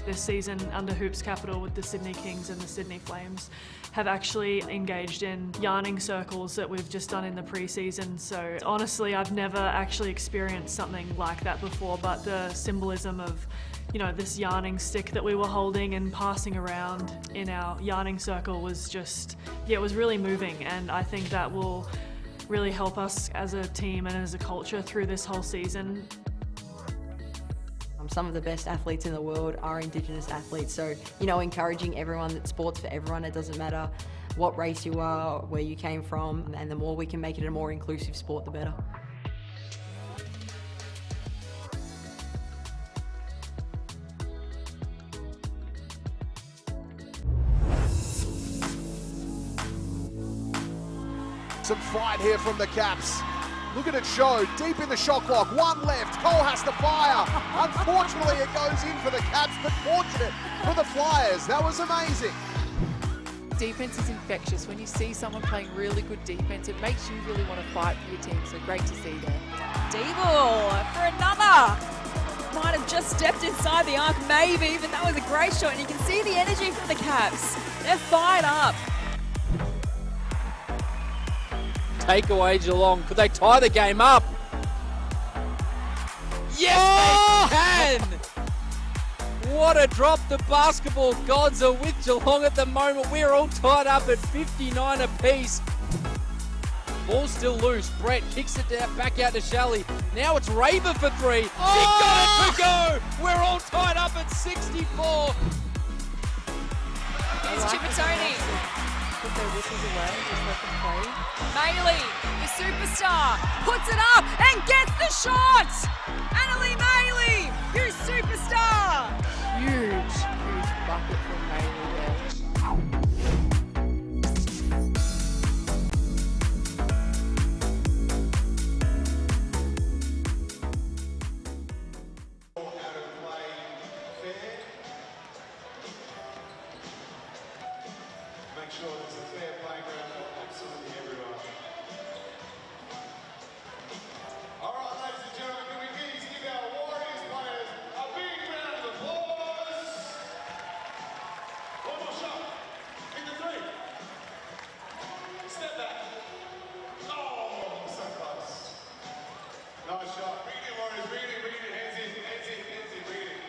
This season under Hoops Capital with the Sydney Kings and the Sydney Flames have actually engaged in yarning circles that we've just done in the pre-season. So honestly, I've never actually experienced something like that before, but the symbolism of, you know, this yarning stick that we were holding and passing around in our yarning circle was just, yeah, it was really moving, and I think that will really help us as a team and as a culture through this whole season. Some of the best athletes in the world are Indigenous athletes, so, you know, encouraging everyone that sport's for everyone. It doesn't matter what race you are, where you came from, and the more we can make it a more inclusive sport, the better. Some fight here from the Caps. Look at it show, deep in the shot clock, one left, Cole has to fire. Unfortunately, it goes in for the Caps, but fortunate for the Flyers. That was amazing. Defense is infectious. When you see someone playing really good defense, it makes you really want to fight for your team, so great to see there. Deeble for another. Might have just stepped inside the arc, maybe, but that was a great shot, and you can see the energy from the Caps. They're fired up. Take away Geelong. Could they tie the game up? Yes, they can! What a drop. The basketball gods are with Geelong at the moment. We're all tied up at 59 apiece. Ball still loose. Brett kicks it down, back out to Shelley. Now it's Raver for three. She got it to go! We're all tied up at 64. Here's Chipatoni. Put their whistles away, just let them play. Mailey, the superstar, puts it up and gets the shot! Annalie Mailey, your superstar! Huge bucket from Mailey there. Make sure there's a fair playground for absolutely everyone. All right, ladies and gentlemen, can we please give our Warriors players a big round of applause? One more shot. Hit the three. Step back. Oh, so close. Nice shot. Bring it in, Warriors. Bring it in, bring it in. Hands in, hands in, hands in. Bring it in.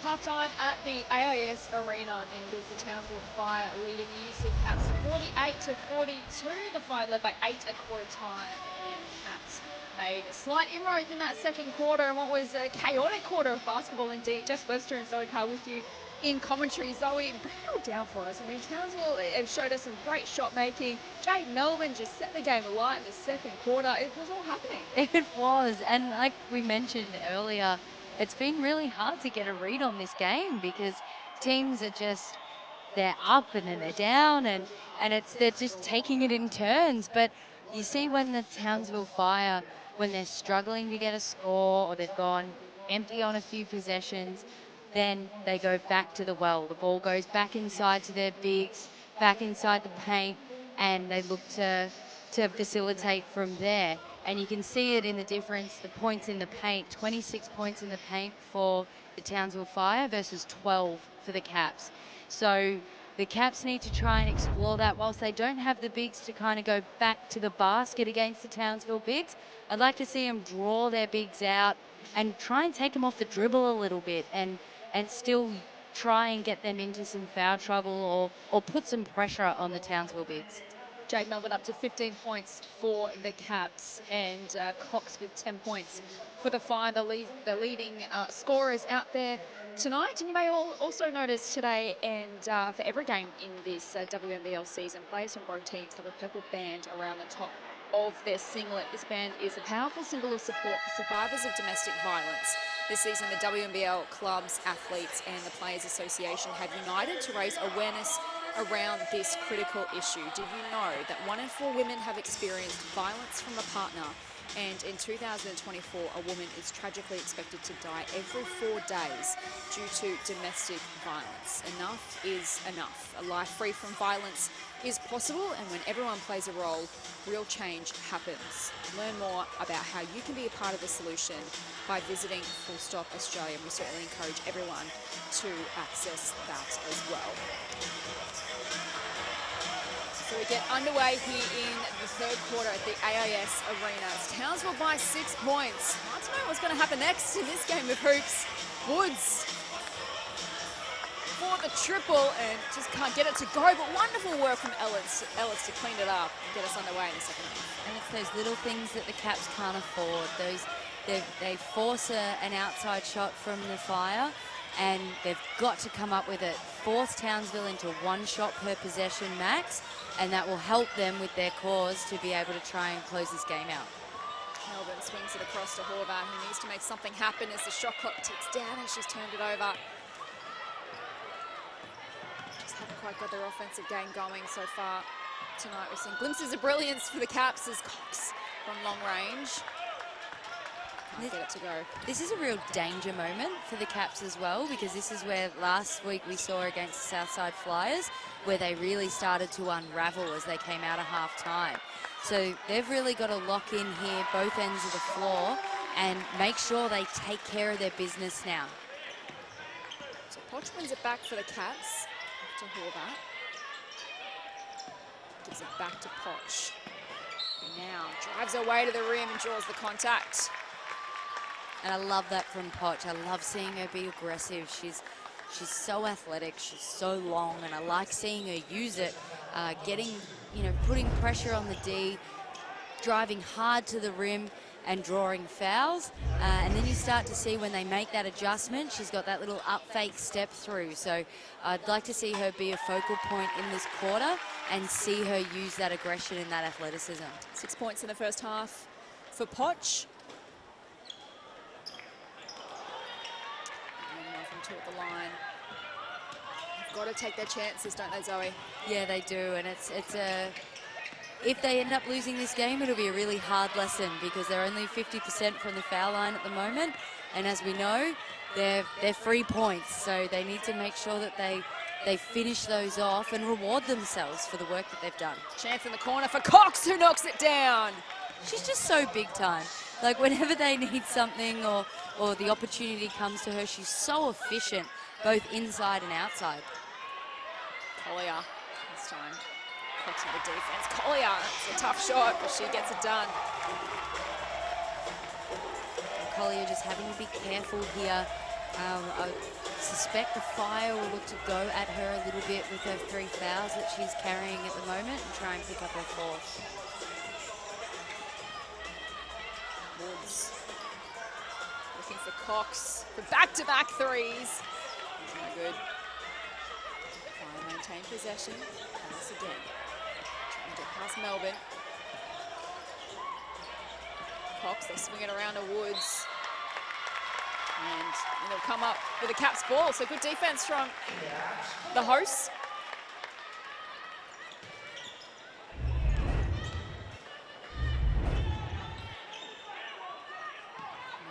Half-time at the AIS Arena, and it was the Townsville Fire leading the UC Cats 48-42. The Fire led by 8 at quarter time, and Cats made slight inroads in that second quarter, and what was a chaotic quarter of basketball indeed. Jess Webster and Zoe Carr with you in commentary. Zoe, break it all down for us. I mean, Townsville have showed us some great shot making. Jade Melvin just set the game alight in the second quarter. It was all happening. It was, and like we mentioned earlier, it's been really hard to get a read on this game because teams are just, they're up and then they're down, and they're just taking it in turns. But you see when the Townsville Fire, when they're struggling to get a score or they've gone empty on a few possessions, then they go back to the well. The ball goes back inside to their bigs, back inside the paint, and they look to facilitate from there. And you can see it in the difference, the points in the paint, 26 points in the paint for the Townsville Fire versus 12 for the Caps. So the Caps need to try and explore that. Whilst they don't have the bigs to kind of go back to the basket against the Townsville bigs, I'd like to see them draw their bigs out and try and take them off the dribble a little bit and still try and get them into some foul trouble or put some pressure on the Townsville bigs. Jade Melvin up to 15 points for the Caps, and Cox with 10 points for the Fire, the leading scorers out there tonight. And you may also notice today, and for every game in this WNBL season, players from both teams have a purple band around the top of their singlet. This band is a powerful symbol of support for survivors of domestic violence. This season, the WNBL clubs, athletes and the Players Association have united to raise awareness around this critical issue. Did you know that 1 in 4 women have experienced violence from a partner? And in 2024, a woman is tragically expected to die every 4 days due to domestic violence. Enough is enough. A life free from violence is possible, and when everyone plays a role, real change happens. Learn more about how you can be a part of the solution by visiting Full Stop Australia. We certainly encourage everyone to access that as well. So we get underway here in the third quarter at the AIS Arena. It's Townsville by 6 points. I don't know what's going to happen next in this game of hoops. Woods for the triple and just can't get it to go, but wonderful work from Ellis to clean it up and get us underway in the second half. And it's those little things that the Caps can't afford. They force an outside shot from the Fire, and they've got to come up with it. Force Townsville into 1 shot per possession max, and that will help them with their cause to be able to try and close this game out. Melbourne swings it across to Horvath, who needs to make something happen as the shot clock ticks down and she's turned it over. Just haven't quite got their offensive game going so far tonight. We've seen glimpses of brilliance for the Caps as Cox from long range. Can't get it to go. This is a real danger moment for the Caps as well, because this is where last week we saw against the Southside Flyers, where they really started to unravel as they came out of half-time. So they've really got to lock in here, both ends of the floor, and make sure they take care of their business now. So Poch wins it back for the Caps to Horvath. Gives it back to Poch. And now drives her way to the rim and draws the contact. And I love that from Poch. I love seeing her be aggressive. She's so athletic, she's so long, and I like seeing her use it, putting pressure on the D, driving hard to the rim and drawing fouls. And then you start to see when they make that adjustment, she's got that little up fake step through. So I'd like to see her be a focal point in this quarter and see her use that aggression and that athleticism. 6 points in the first half for Poch. Toward the line. They've got to take their chances, don't they, Zoe? Yeah, they do, and if they end up losing this game, it'll be a really hard lesson because they're only 50% from the foul line at the moment, and as we know, they're free points, so they need to make sure that they finish those off and reward themselves for the work that they've done. Chance in the corner for Cox, who knocks it down. She's just so big time. Like whenever they need something or the opportunity comes to her, she's so efficient, both inside and outside. Collier this time. Cox with the defense. Collier, it's a tough shot, but she gets it done. Collier just having to be careful here I suspect the Fire will look to go at her a little bit with her 3 fouls that she's carrying at the moment and try and pick up her 4th. Woods looking for Cox for back-to-back threes. No good. Fire maintain possession. Pass again. Trying to get past Melbourne. Cox, they swing it around to Woods. And they'll come up with a Caps ball. So good defense from the hosts.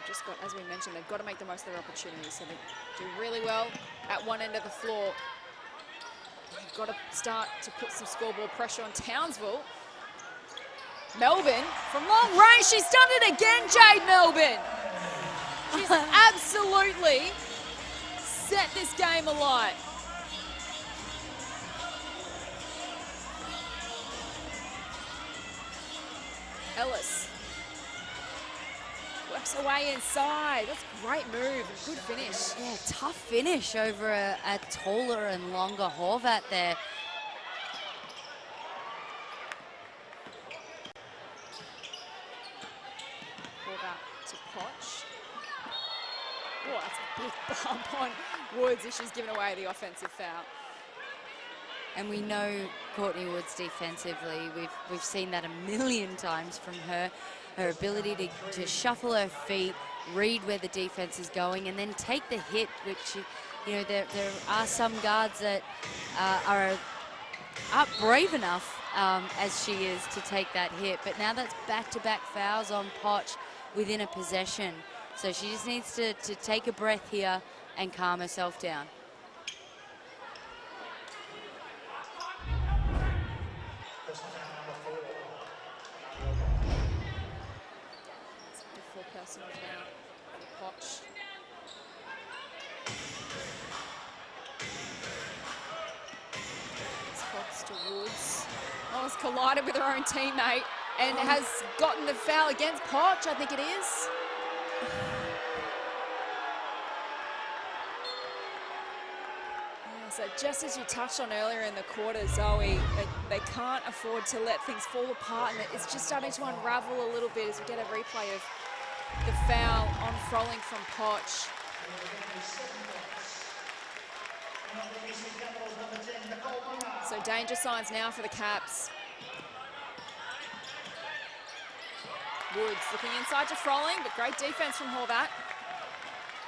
Just got, as we mentioned, they've got to make the most of their opportunities. So they do really well at one end of the floor. They've got to start to put some scoreboard pressure on Townsville. Melbourne from long range. She's done it again, Jade Melbourne. She's absolutely set this game alight. Ellis works her way inside. That's a great move. Good finish. Yeah, tough finish over a taller and longer Horvat there. Horvat to Poch. Oh, that's a big bump on Woods as she's given away the offensive foul. And we know Courtney Woods defensively. We've seen that a million times from her. Her ability to shuffle her feet, read where the defense is going, and then take the hit, which, you know, there are some guards that aren't brave enough as she is to take that hit. But now that's back-to-back fouls on Poch within a possession. So she just needs to take a breath here and calm herself down. Full personal foul for Poch. It's Cox to Woods. Oh, has collided with her own teammate and has gotten the foul against Poch, I think it is. So just as you touched on earlier in the quarter, Zoe, they can't afford to let things fall apart, and it's just starting to unravel a little bit as we get a replay of the foul on Froling from Poch. So danger signs now for the Caps. Woods looking inside to Froling, but great defense from Horvat.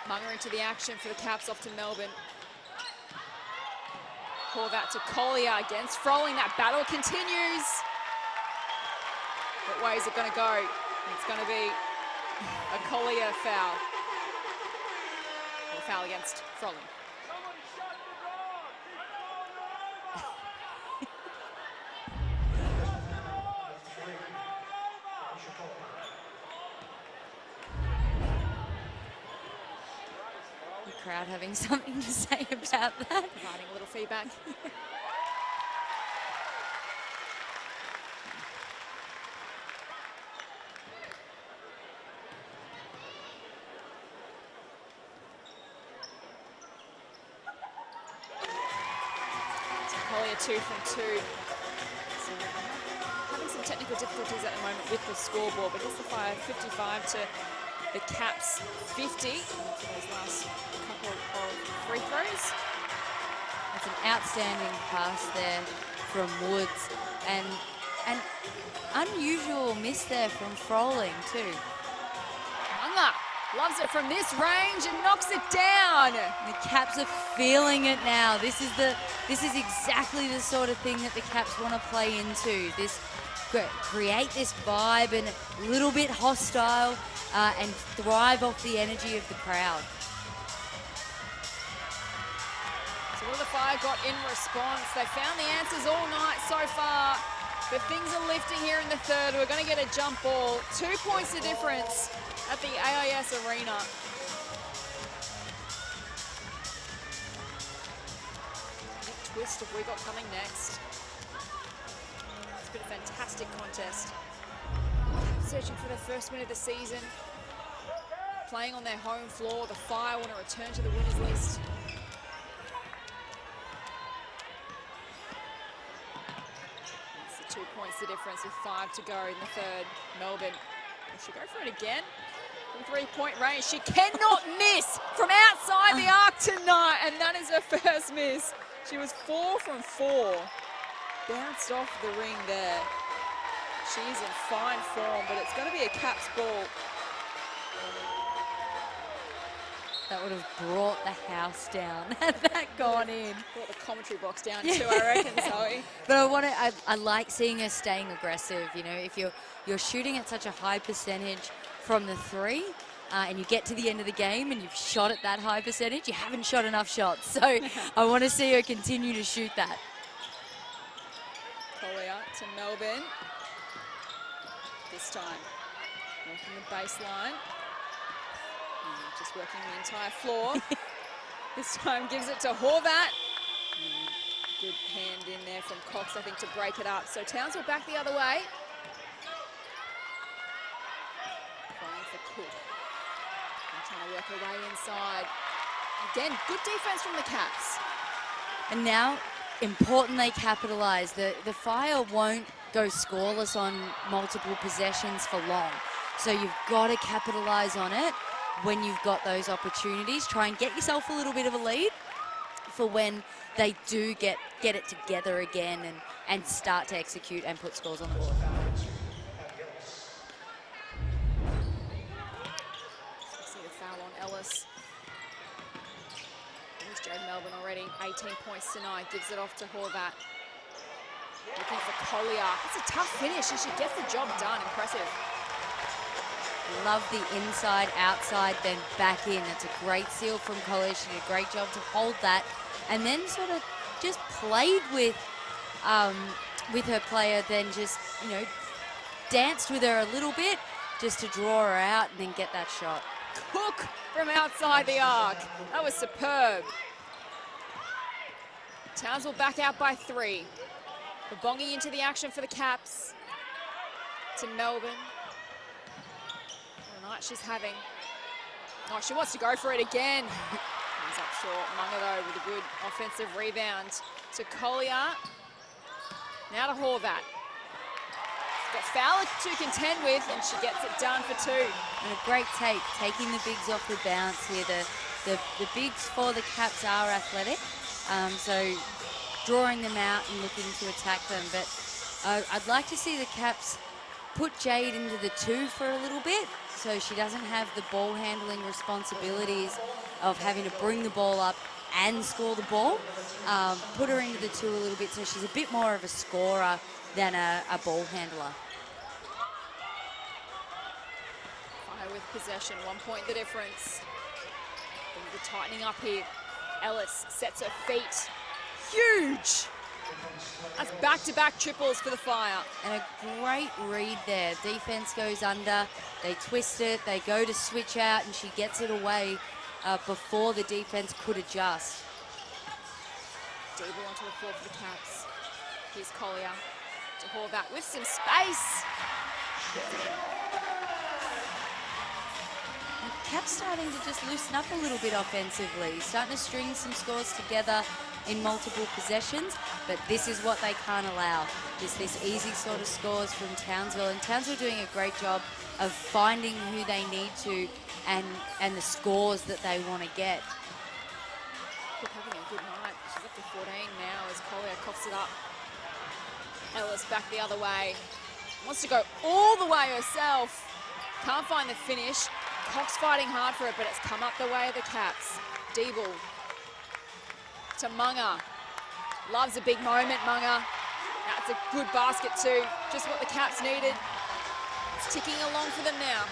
Munger into the action for the Caps off to Melbourne. Horvat to Collier against Froling. That battle continues. What way is it going to go? It's going to be a Collier foul. Or foul against Froling. Crowd having something to say about that. Providing a little feedback. Collier 2 from 2. So having some technical difficulties at the moment with the scoreboard, but gets the Fire 55 to the Caps 50. Those last couple of free throws. That's an outstanding pass there from Woods, and an unusual miss there from Froling too. Munger loves it from this range and knocks it down. The Caps are feeling it now. This is exactly the sort of thing that the Caps want to play into. This create this vibe and a little bit hostile and thrive off the energy of the crowd. So what have the Fire got in response? They found the answers all night so far, but things are lifting here in the third. We're going to get a jump ball. 2 points of difference at the AIS Arena. What twist have we got coming next? It's been a fantastic contest. Searching for their first win of the season. playing on their home floor. The Fire want to return to the winners list. It's the 2 points the difference with 5 to go in the third. Melbourne, will she go for it again? From 3-point range, she cannot miss from outside the arc tonight, and that is her first miss. She was 4 from 4. Bounced off the ring there. She is in fine form, but it's going to be a Caps ball. That would have brought the house down had that gone in. Brought the commentary box down too, I reckon, Zoe. But I like seeing her staying aggressive. You know, if you're shooting at such a high percentage from the 3, and you get to the end of the game and you've shot at that high percentage, you haven't shot enough shots. So I want to see her continue to shoot that. Collier to Melbourne. This time, working the baseline. Just working the entire floor. This time gives it to Horvat. Good hand in there from Cox, I think, to break it up. So Townsville back the other way. Going for Cook. And trying to work her way inside. Again, good defense from the Caps. And now, important they capitalise. The Fire won't go scoreless on multiple possessions for long. So you've got to capitalise on it when you've got those opportunities. Try and get yourself a little bit of a lead for when they do get it together again and start to execute and put scores on the board. See the foul on Ellis. There's Jared Melbourne already. 18 points tonight. Gives it off to Horvat. Looking for Collier. It's a tough finish and she gets the job done. Impressive. Love the inside, outside, then back in. It's a great seal from Collier. She did a great job to hold that. And then sort of just played with her player, then just, you know, danced with her a little bit just to draw her out and then get that shot. Cook from outside the arc. That was superb. Townsville back out by 3. Babongi into the action for the Caps. To Melbourne. What a night she's having. Oh, she wants to go for it again. Comes up short. Munga, though, with a good offensive rebound to Collier. Now to Horvat. Got Fowler to contend with, and she gets it done for 2. And a great take, taking the bigs off the bounce here. The bigs for the Caps are athletic, so drawing them out and looking to attack them. But I'd like to see the Caps put Jade into the 2 for a little bit, so she doesn't have the ball handling responsibilities of having to bring the ball up and score the ball. Put her into the 2 a little bit so she's a bit more of a scorer than a ball handler. Fire with possession, 1 point the difference. The tightening up here. Ellis sets her feet. Huge! That's back-to-back triples for the Fire. And a great read there. Defense goes under, they twist it, they go to switch out, and she gets it away before the defense could adjust. Deeble onto the floor for the Caps. Here's Collier to Horvat with some space. Caps starting to just loosen up a little bit offensively, starting to string some scores together in multiple possessions, but this is what they can't allow. This easy sort of scores from Townsville, and Townsville doing a great job of finding who they need to and the scores that they want to get. Cook having a good night. She's up to 14 now as Collier coughs it up. Ellis back the other way. Wants to go all the way herself. Can't find the finish. Cox fighting hard for it, but it's come up the way of the Caps. Deeble to Munga. Loves a big moment, Munga. That's a good basket too. Just what the Caps needed. It's ticking along for them now.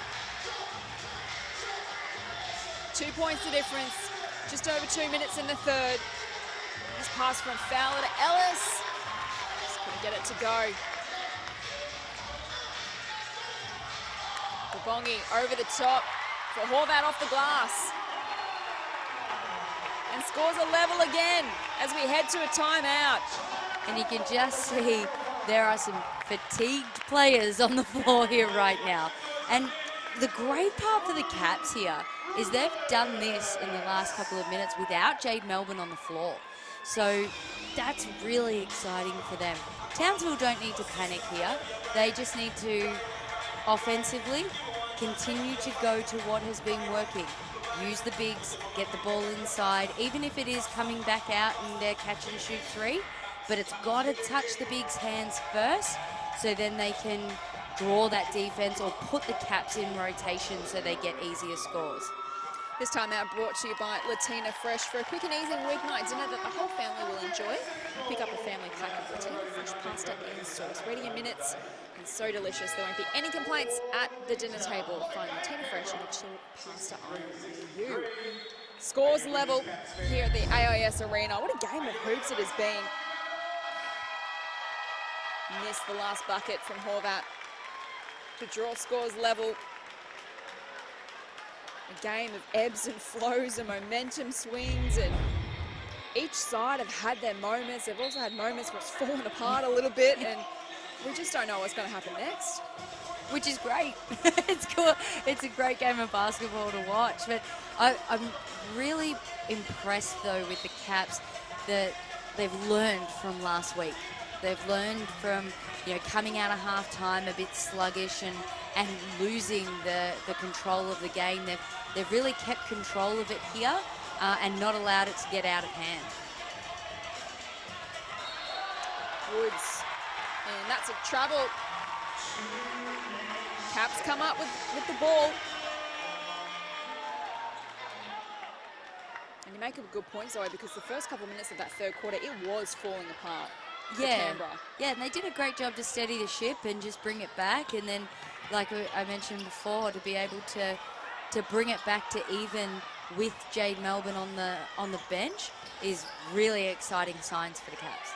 2 points the difference. Just over 2 minutes in the third. Nice pass from Fowler to Ellis. Just couldn't get it to go. Babongi over the top for Horvat off the glass. And scores a level again as we head to a timeout. And you can just see there are some fatigued players on the floor here right now. And the great part for the Caps here is they've done this in the last couple of minutes without Jade Melbourne on the floor. So that's really exciting for them. Townsville don't need to panic here. They just need to offensively continue to go to what has been working. Use the bigs, get the ball inside, even if it is coming back out in their catch and shoot three, but it's got to touch the bigs' hands first so then they can draw that defense or put the Caps in rotation so they get easier scores. This time out brought to you by Latina Fresh for a quick and easy weeknight dinner that the whole family will enjoy. Pick up a family pack of Latina Fresh pasta and sauce, ready in minutes and so delicious there won't be any complaints at the dinner table. Find Latina Fresh in a chilled pasta aisle near you. Scores level here at the AIS Arena. What a game of hoops it has been. Missed the last bucket from Horvat to draw scores level. A game of ebbs and flows and momentum swings, and each side have had their moments. They've also had moments where it's fallen apart a little bit, and we just don't know what's going to happen next. Which is great. It's cool. It's a great game of basketball to watch. But I'm really impressed, though, with the Caps that they've learned from last week. They've learned from, coming out of half-time a bit sluggish and losing the control of the game. They've really kept control of it here and not allowed it to get out of hand. Woods, and that's a travel. Caps come up with the ball. And you make a good point, Zoe, because the first couple of minutes of that third quarter, it was falling apart. Yeah, and they did a great job to steady the ship and just bring it back. And then, like I mentioned before, to be able to bring it back to even with Jade Melbourne on the bench is really exciting signs for the Caps.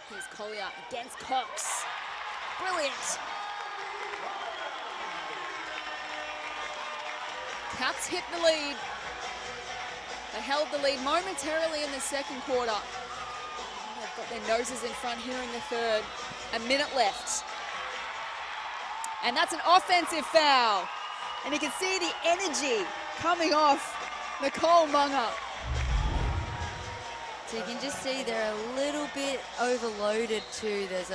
Here's Collier against Cox. Brilliant. Caps hit the lead. They held the lead momentarily in the second quarter. They've got their noses in front here in the third. A minute left. And that's an offensive foul. And you can see the energy coming off Nicole Munger. So you can just see they're a little bit overloaded too. There's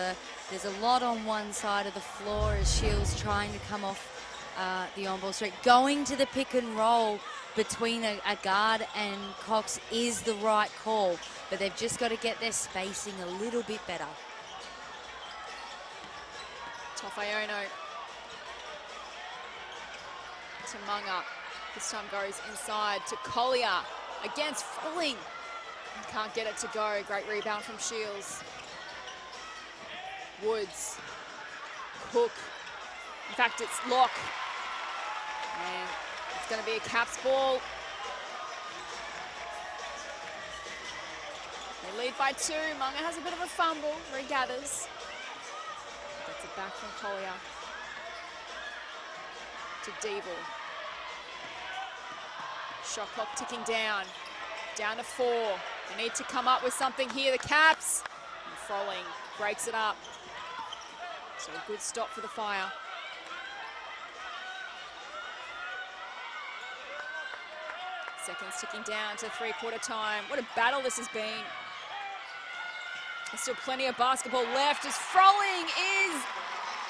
a lot on one side of the floor as Shields trying to come off the on-ball streak. Going to the pick and roll between a guard and Cox is the right call, but they've just got to get their spacing a little bit better. Tofayono to Munger. This time goes inside to Collier against Froling. Can't get it to go. Great rebound from Shields. Woods. Cook. In fact, it's Locke. And it's going to be a Caps ball. They lead by 2. Munger has a bit of a fumble. Regathers. Gets it back from Collier. To Devil. Shot clock ticking down. Down to 4. They need to come up with something here, the Caps. And Froling breaks it up. So a good stop for the Fire. Seconds ticking down to three-quarter time. What a battle this has been. There's still plenty of basketball left as Froling is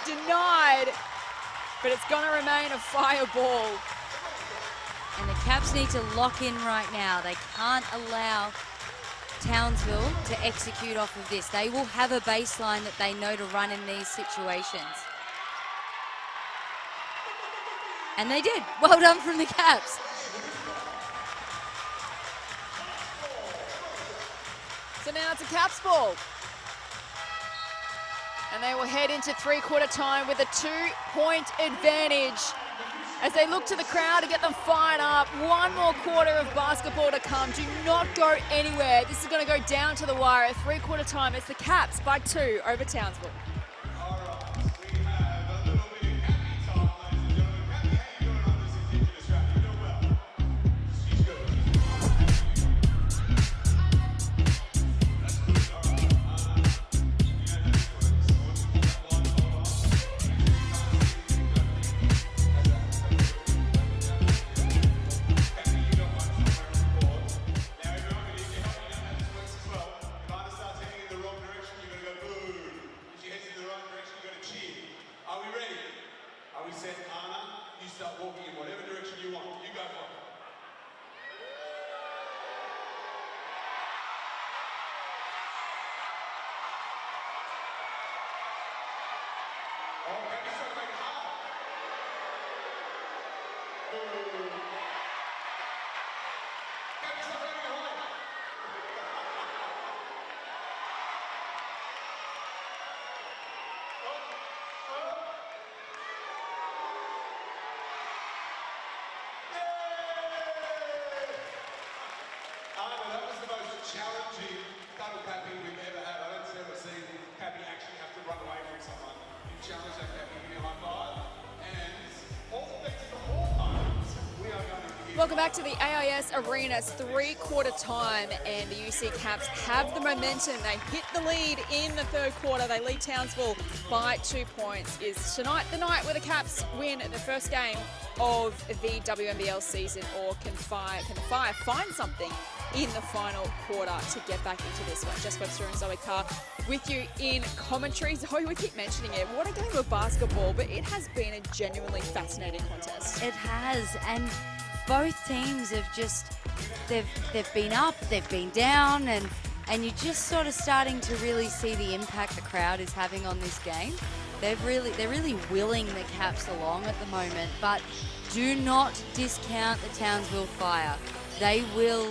denied. But it's going to remain a Fire ball. And the Caps need to lock in right now. They can't allow Townsville to execute off of this. They will have a baseline that they know to run in these situations. And they did. Well done from the Caps. So now it's a Caps ball. And they will head into three-quarter time with a 2-point advantage as they look to the crowd to get them fired up. One more quarter of basketball to come. Do not go anywhere. This is going to go down to the wire at three-quarter time. It's the Caps by 2 over Townsville. runner, you start walking in whatever direction you want. You go for it. Oh, Gabby's trying to make it hard. Gabby's not making it hard. That was the most challenging double capping we've ever had. I don't ever see Cappy actually have to run away from someone. You challenge that Cappy, give me a high five. And all thanks to the Hall Times, we are going to give. Welcome back to the AIS Arena. It's three-quarter time, and the UC Caps have the momentum. They hit the lead in the third quarter. They lead Townsville by 2 points. Is tonight the night where the Caps win the first game of the WNBL season, or can the Fire find something in the final quarter to get back into this one? Jess Webster and Zoe Carr with you in commentary. Zoe, we keep mentioning it. What a game of basketball, but it has been a genuinely fascinating contest. It has, and both teams have just, they've been up, they've been down, and you're just sort of starting to really see the impact the crowd is having on this game. They're really willing the Caps along at the moment, but do not discount the Townsville Fire. They will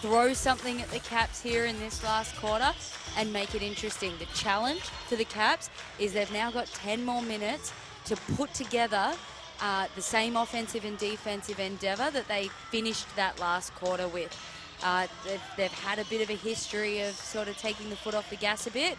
throw something at the Caps here in this last quarter and make it interesting. The challenge for the Caps is they've now got 10 more minutes to put together the same offensive and defensive endeavour that they finished that last quarter with. They've had a bit of a history of sort of taking the foot off the gas a bit.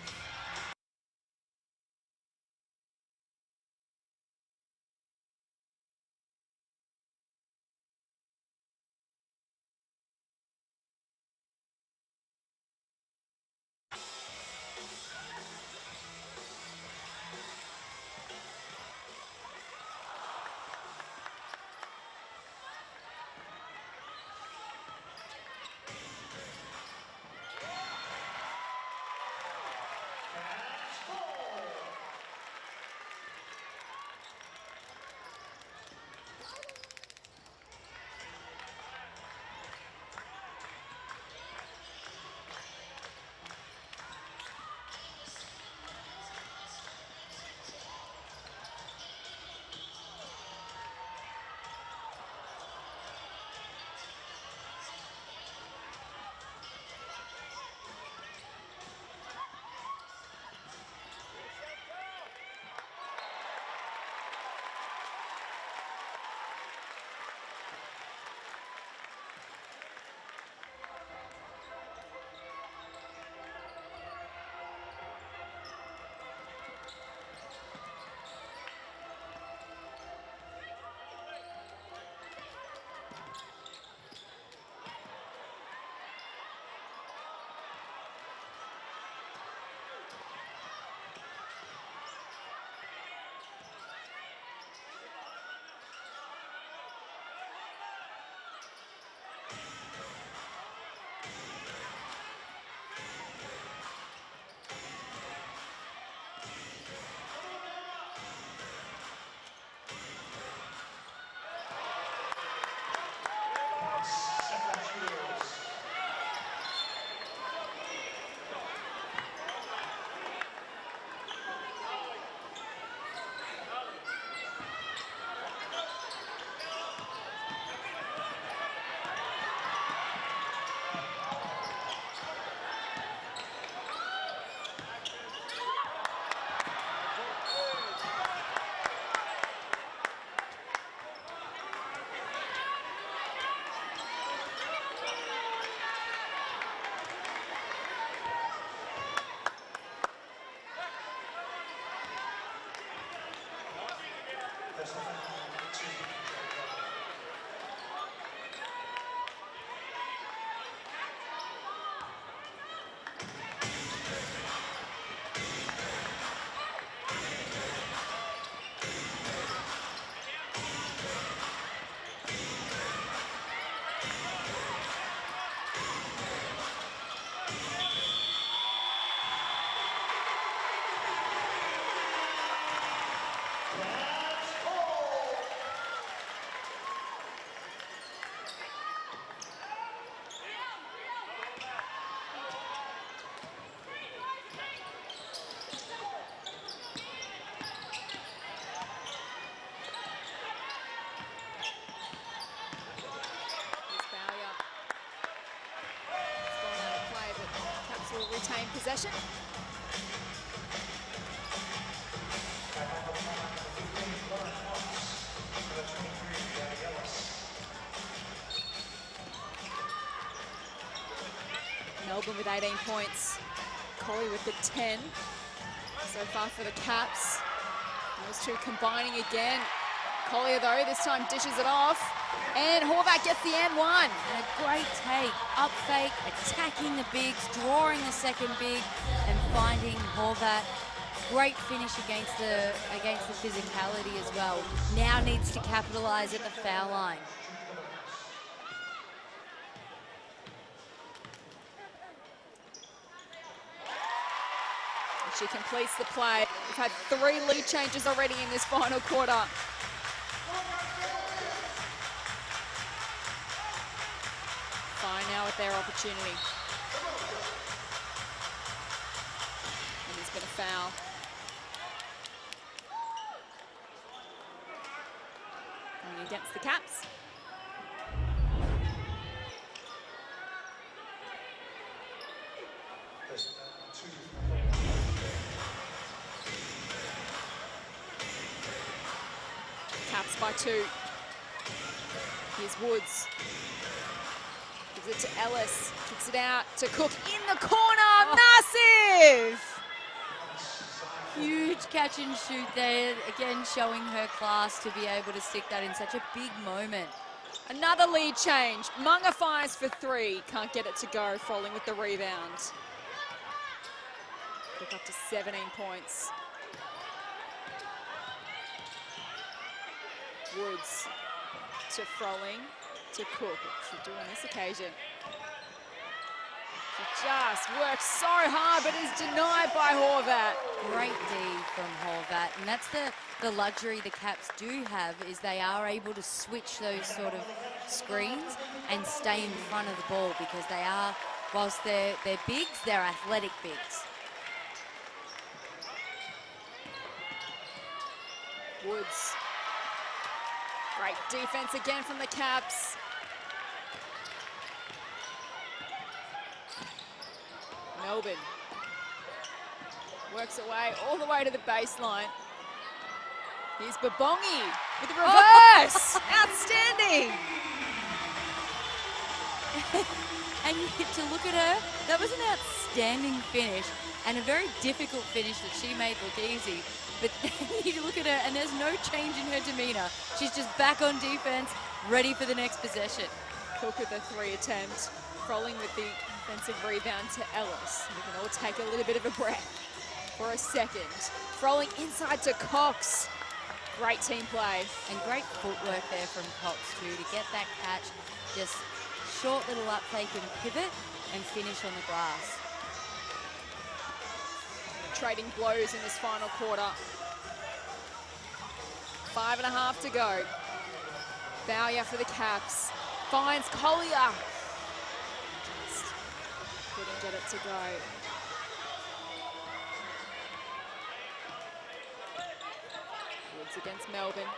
retain possession. Melbourne with 18 points. Collie with the 10 so far for the Caps. Those two combining again. Collier, though, this time dishes it off. And Horvat gets the and one. And a great take. Up fake, attacking the bigs, drawing the second big, and finding Horvat. Great finish against the physicality as well. Now needs to capitalise at the foul line. She completes the play. We've had 3 lead changes already in this final quarter. Fine now with their opportunity. And there's been a foul. Going against the Caps. Caps by 2. Here's Woods. Gives it to Ellis. Kicks it out to Cook in the corner. Massive! Huge catch and shoot there. Again, showing her class to be able to stick that in such a big moment. Another lead change. Munga fires for 3. Can't get it to go. Falling with the rebound. Cook up to 17 points. Woods to Froling to Cook. What should do on this occasion? She just works so hard, but is denied by Horvat. Great D from Horvat, and that's the luxury the Caps do have, is they are able to switch those sort of screens and stay in front of the ball, because they are, whilst they're bigs, they're athletic bigs. Woods. Great defense again from the Caps. Melbourne works away all the way to the baseline. Here's Babongi with the reverse. Outstanding. And to look at her, that was an outstanding finish and a very difficult finish that she made look easy. But you look at her and there's no change in her demeanour. She's just back on defense, ready for the next possession. Cook with a 3 attempt. Froling with the offensive rebound to Ellis. We can all take a little bit of a breath for a second. Froling inside to Cox. Great team play. And great footwork there from Cox too, to get that catch. Just short little up fake and pivot and finish on the glass. Trading blows in this final quarter. 5.5 to go. Bowyer for the Caps. Finds Collier. Just couldn't get it to go. Woods against Melbourne.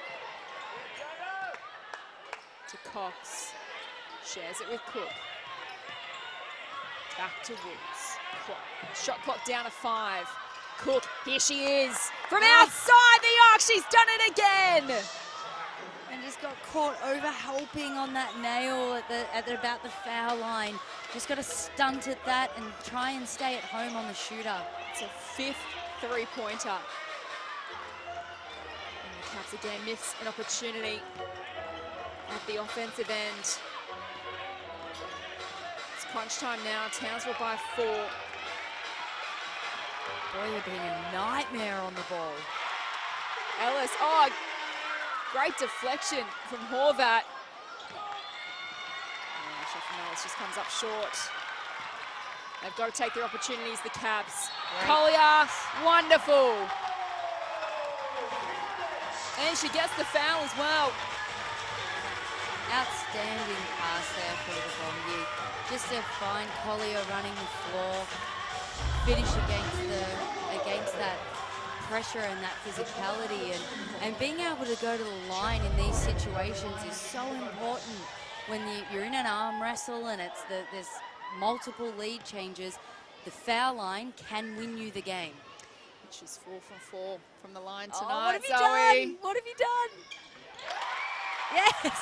To Cox. Shares it with Cook. Back to Woods. Shot clock down to 5. Cook, here she is. From outside the arc, she's done it again. And just got caught over helping on that nail at about the foul line. Just got to stunt at that and try and stay at home on the shooter. It's a 5th 3-pointer. And the Caps again miss an opportunity at the offensive end. It's crunch time now. Townsville by 4. Boy, they're being a nightmare on the ball. Ellis, great deflection from Horvat. And shot from Ellis just comes up short. They've got to take their opportunities, the Caps. Collier, wonderful. And she gets the foul as well. Outstanding pass there for the Bombi. Just a fine Collier running the floor. Finish against that pressure and that physicality, and being able to go to the line in these situations is so important when you're in an arm wrestle and there's multiple lead changes. the foul line can win you the game. Which is 4 from 4 from the line Oh, tonight. what have you Zoe. done? What have you done? Yes.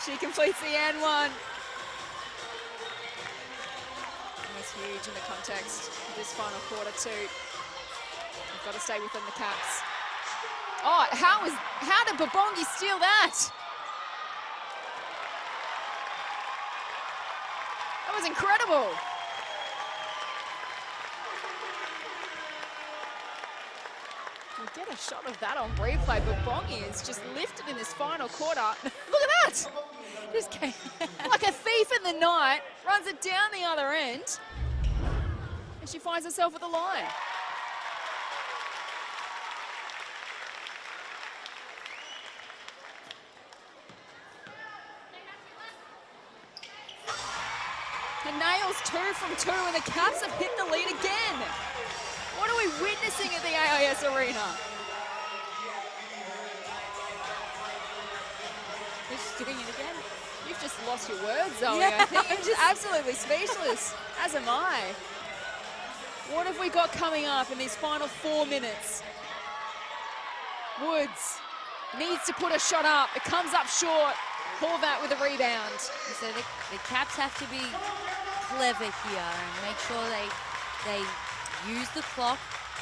She completes the and one. And that's huge in the context of this final quarter too. You've got to stay within the Caps. Oh, how did Babongi steal that? That was incredible. We get a shot of that on replay, but Bongi is just lifted in this final quarter. Look at that! Just came like a thief in the night, runs it down the other end, and she finds herself at the line. And nails 2 from 2, and the Caps have hit the lead again. What are we witnessing at the AIS Arena? Who's doing it again? You've just lost your words, Zoe. Yeah, I think you're just absolutely speechless, as am I. What have we got coming up in these final 4 minutes? Woods needs to put a shot up. It comes up short. Horvat with a rebound. So the Caps have to be clever here and make sure they use the clock,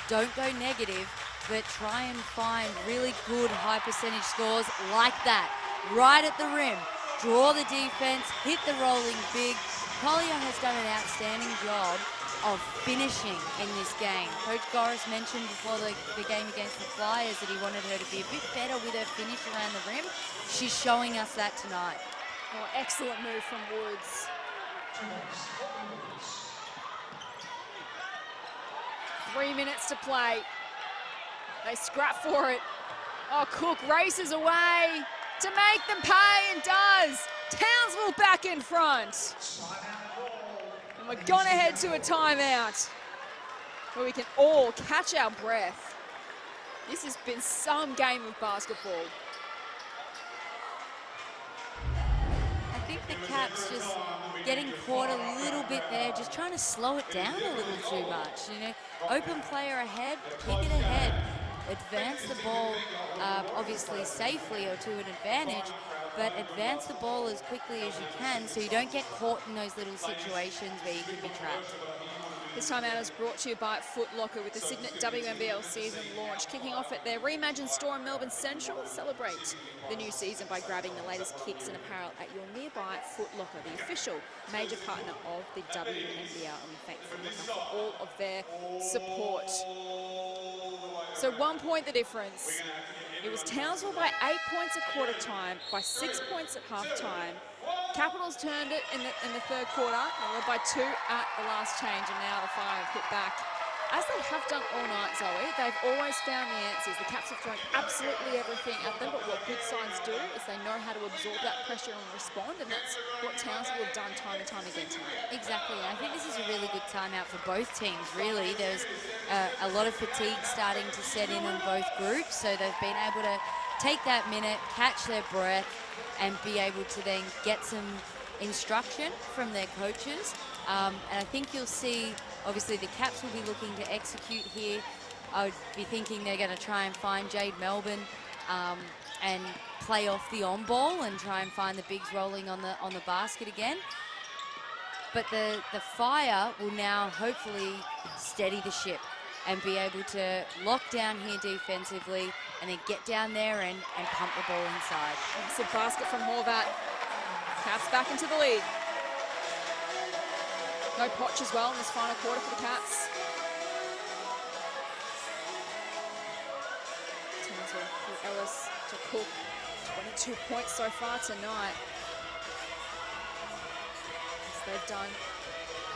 don't go negative, but try and find really good high percentage scores like that, right at the rim. Draw the defense, hit the rolling big. Collier has done an outstanding job of finishing in this game. Coach Goris mentioned before the game against the Flyers that he wanted her to be a bit better with her finish around the rim. She's showing us that tonight. Oh, excellent move from Woods. 3 minutes to play. They scrap for it. Oh, Cook races away to make them pay and does. Townsville back in front. And we're gonna head to a timeout where we can all catch our breath. This has been some game of basketball. I think the Caps just getting caught a little bit there, just trying to slow it down a little too much. You know, open player ahead, kick it ahead, advance the ball, obviously safely or to an advantage, but advance the ball as quickly as you can so you don't get caught in those little situations where you can be trapped. This timeout is brought to you by Foot Locker with the Signet WNBL season launch. Kicking off at their reimagined store in Melbourne Central, celebrate the new season by grabbing the latest kicks and apparel at your nearby Foot Locker, the official major partner of the WNBL. And we thank Foot Locker for all of their support. So 1 point the difference. It was Townsville by 8 points at quarter time, by 6 points at half time. Capitals turned it in the third quarter. They led by 2 at the last change, and now the Fire have hit back. As they have done all night, Zoe, they've always found the answers. The Caps have thrown absolutely everything at them, but what good sides do is they know how to absorb that pressure and respond, and that's what Townsville have done time and time again tonight. Exactly. I think this is a really good timeout for both teams, really. There's a lot of fatigue starting to set in on both groups, so they've been able to take that minute, catch their breath, and be able to then get some instruction from their coaches. And I think you'll see, obviously, the Caps will be looking to execute here. I would be thinking they're going to try and find Jade Melbourne and play off the on ball and try and find the bigs rolling on the basket again. But the Fire will now hopefully steady the ship and be able to lock down here defensively and then get down there and pump the ball inside. It's a basket from Horvat. Caps back into the lead. No Potch as well in this final quarter for the Caps. Townsville to Ellis to Cook. 22 points so far tonight. As they've done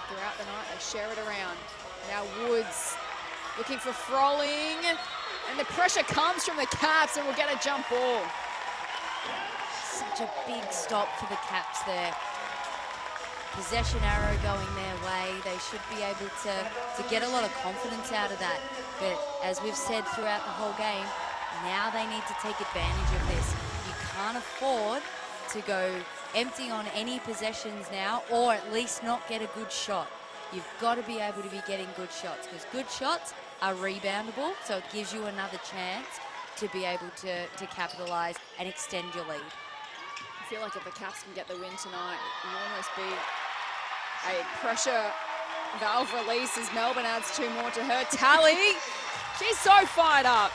throughout the night, they share it around. Now Woods looking for Froling. And the pressure comes from the Caps, and we'll get a jump ball. Such a big stop for the Caps there. Possession arrow going their way. They should be able to get a lot of confidence out of that. But as we've said throughout the whole game, now they need to take advantage of this. You can't afford to go empty on any possessions now, or at least not get a good shot. you've got to be able to be getting good shots, because good shots are reboundable, so it gives you another chance to be able to capitalise and extend your lead. I feel like if the Caps can get the win tonight, it will almost be a pressure valve release as Melbourne adds 2 more to her tally. She's so fired up.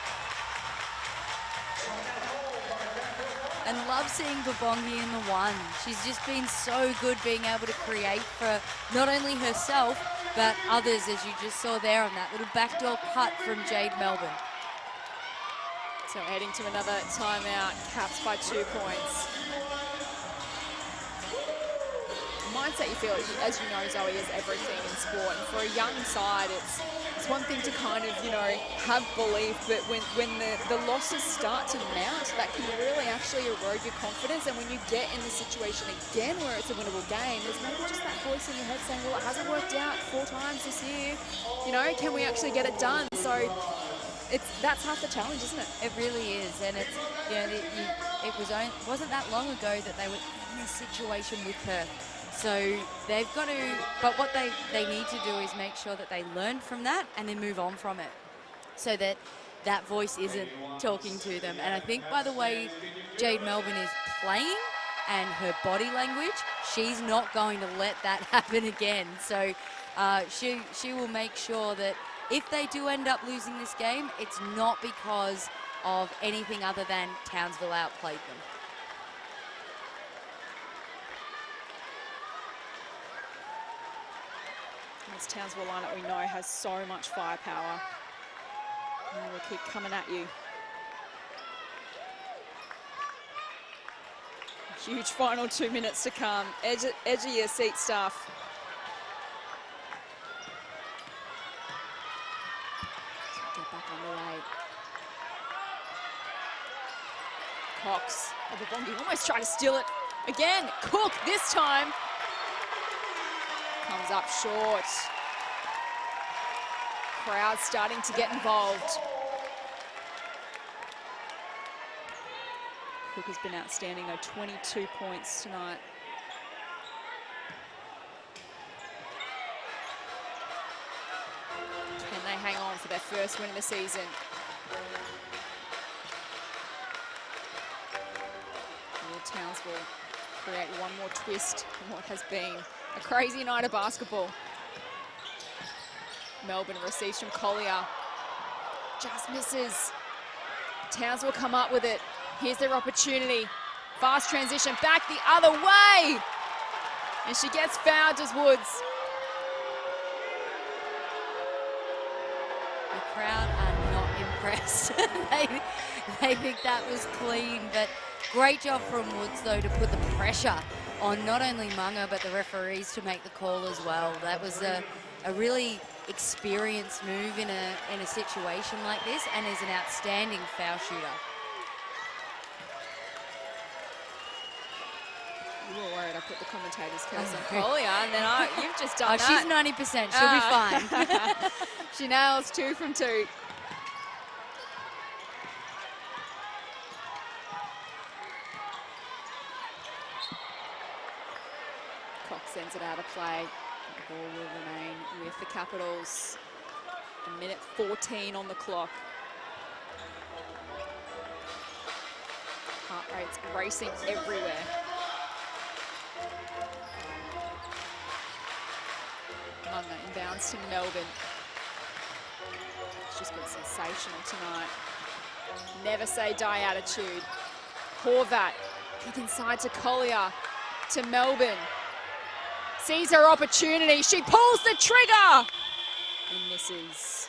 And love seeing Babongi in the one. She's just been so good being able to create for not only herself, but others, as you just saw there on that little backdoor cut from Jade Melbourne. So heading to another timeout, Caps by 2 points. Mindset, you feel, as you know, Zoe, is everything in sport. And for a young side, it's one thing to kind of, you know, have belief, but when the losses start to mount, that can really actually erode your confidence. And when you get in the situation again where it's a winnable game, there's maybe just that voice in your head saying, well, it hasn't worked out 4 times this year. You know, can we actually get it done? So that's half the challenge, isn't it? It really is, and it's, you know, it wasn't that long ago that they were in this situation with her. So they've got to, but what they need to do is make sure that they learn from that and then move on from it, so that that voice isn't talking to them. And I think by the way Jade Melbourne is playing and her body language, she's not going to let that happen again. So she will make sure that if they do end up losing this game, it's not because of anything other than Townsville outplayed them. This Townsville lineup we know has so much firepower. And we'll keep coming at you. Huge final 2 minutes to come. Edge of your seat, staff. Get back underway. Cox, Obabongi almost trying to steal it again. Cook this time. Comes up short. Crowd starting to get involved. Cook has been outstanding though, 22 points tonight. Can they hang on for their first win of the season? Will Townsville create one more twist in what has been a crazy night of basketball? Melbourne receives from Collier. Just misses. Townsville come up with it. Here's their opportunity. Fast transition back the other way. And she gets fouled, does Woods. The crowd are not impressed. they think that was clean, but great job from Woods though to put the pressure on not only Munga but the referees to make the call as well. That was a really experienced move in a situation like this, and is an outstanding foul shooter. You were worried I put the commentator's curse on Collier, and then you've just done that. She's 90%, she'll be fine. She nails 2 from 2. Cox sends it out of play. The ball will remain with the Capitals. A minute 14 on the clock. Heart rates racing everywhere. Munga inbounds to Melbourne. It's just been sensational tonight. Never say die attitude. Horvat, kick inside to Collier, to Melbourne. Sees her opportunity, she pulls the trigger and misses.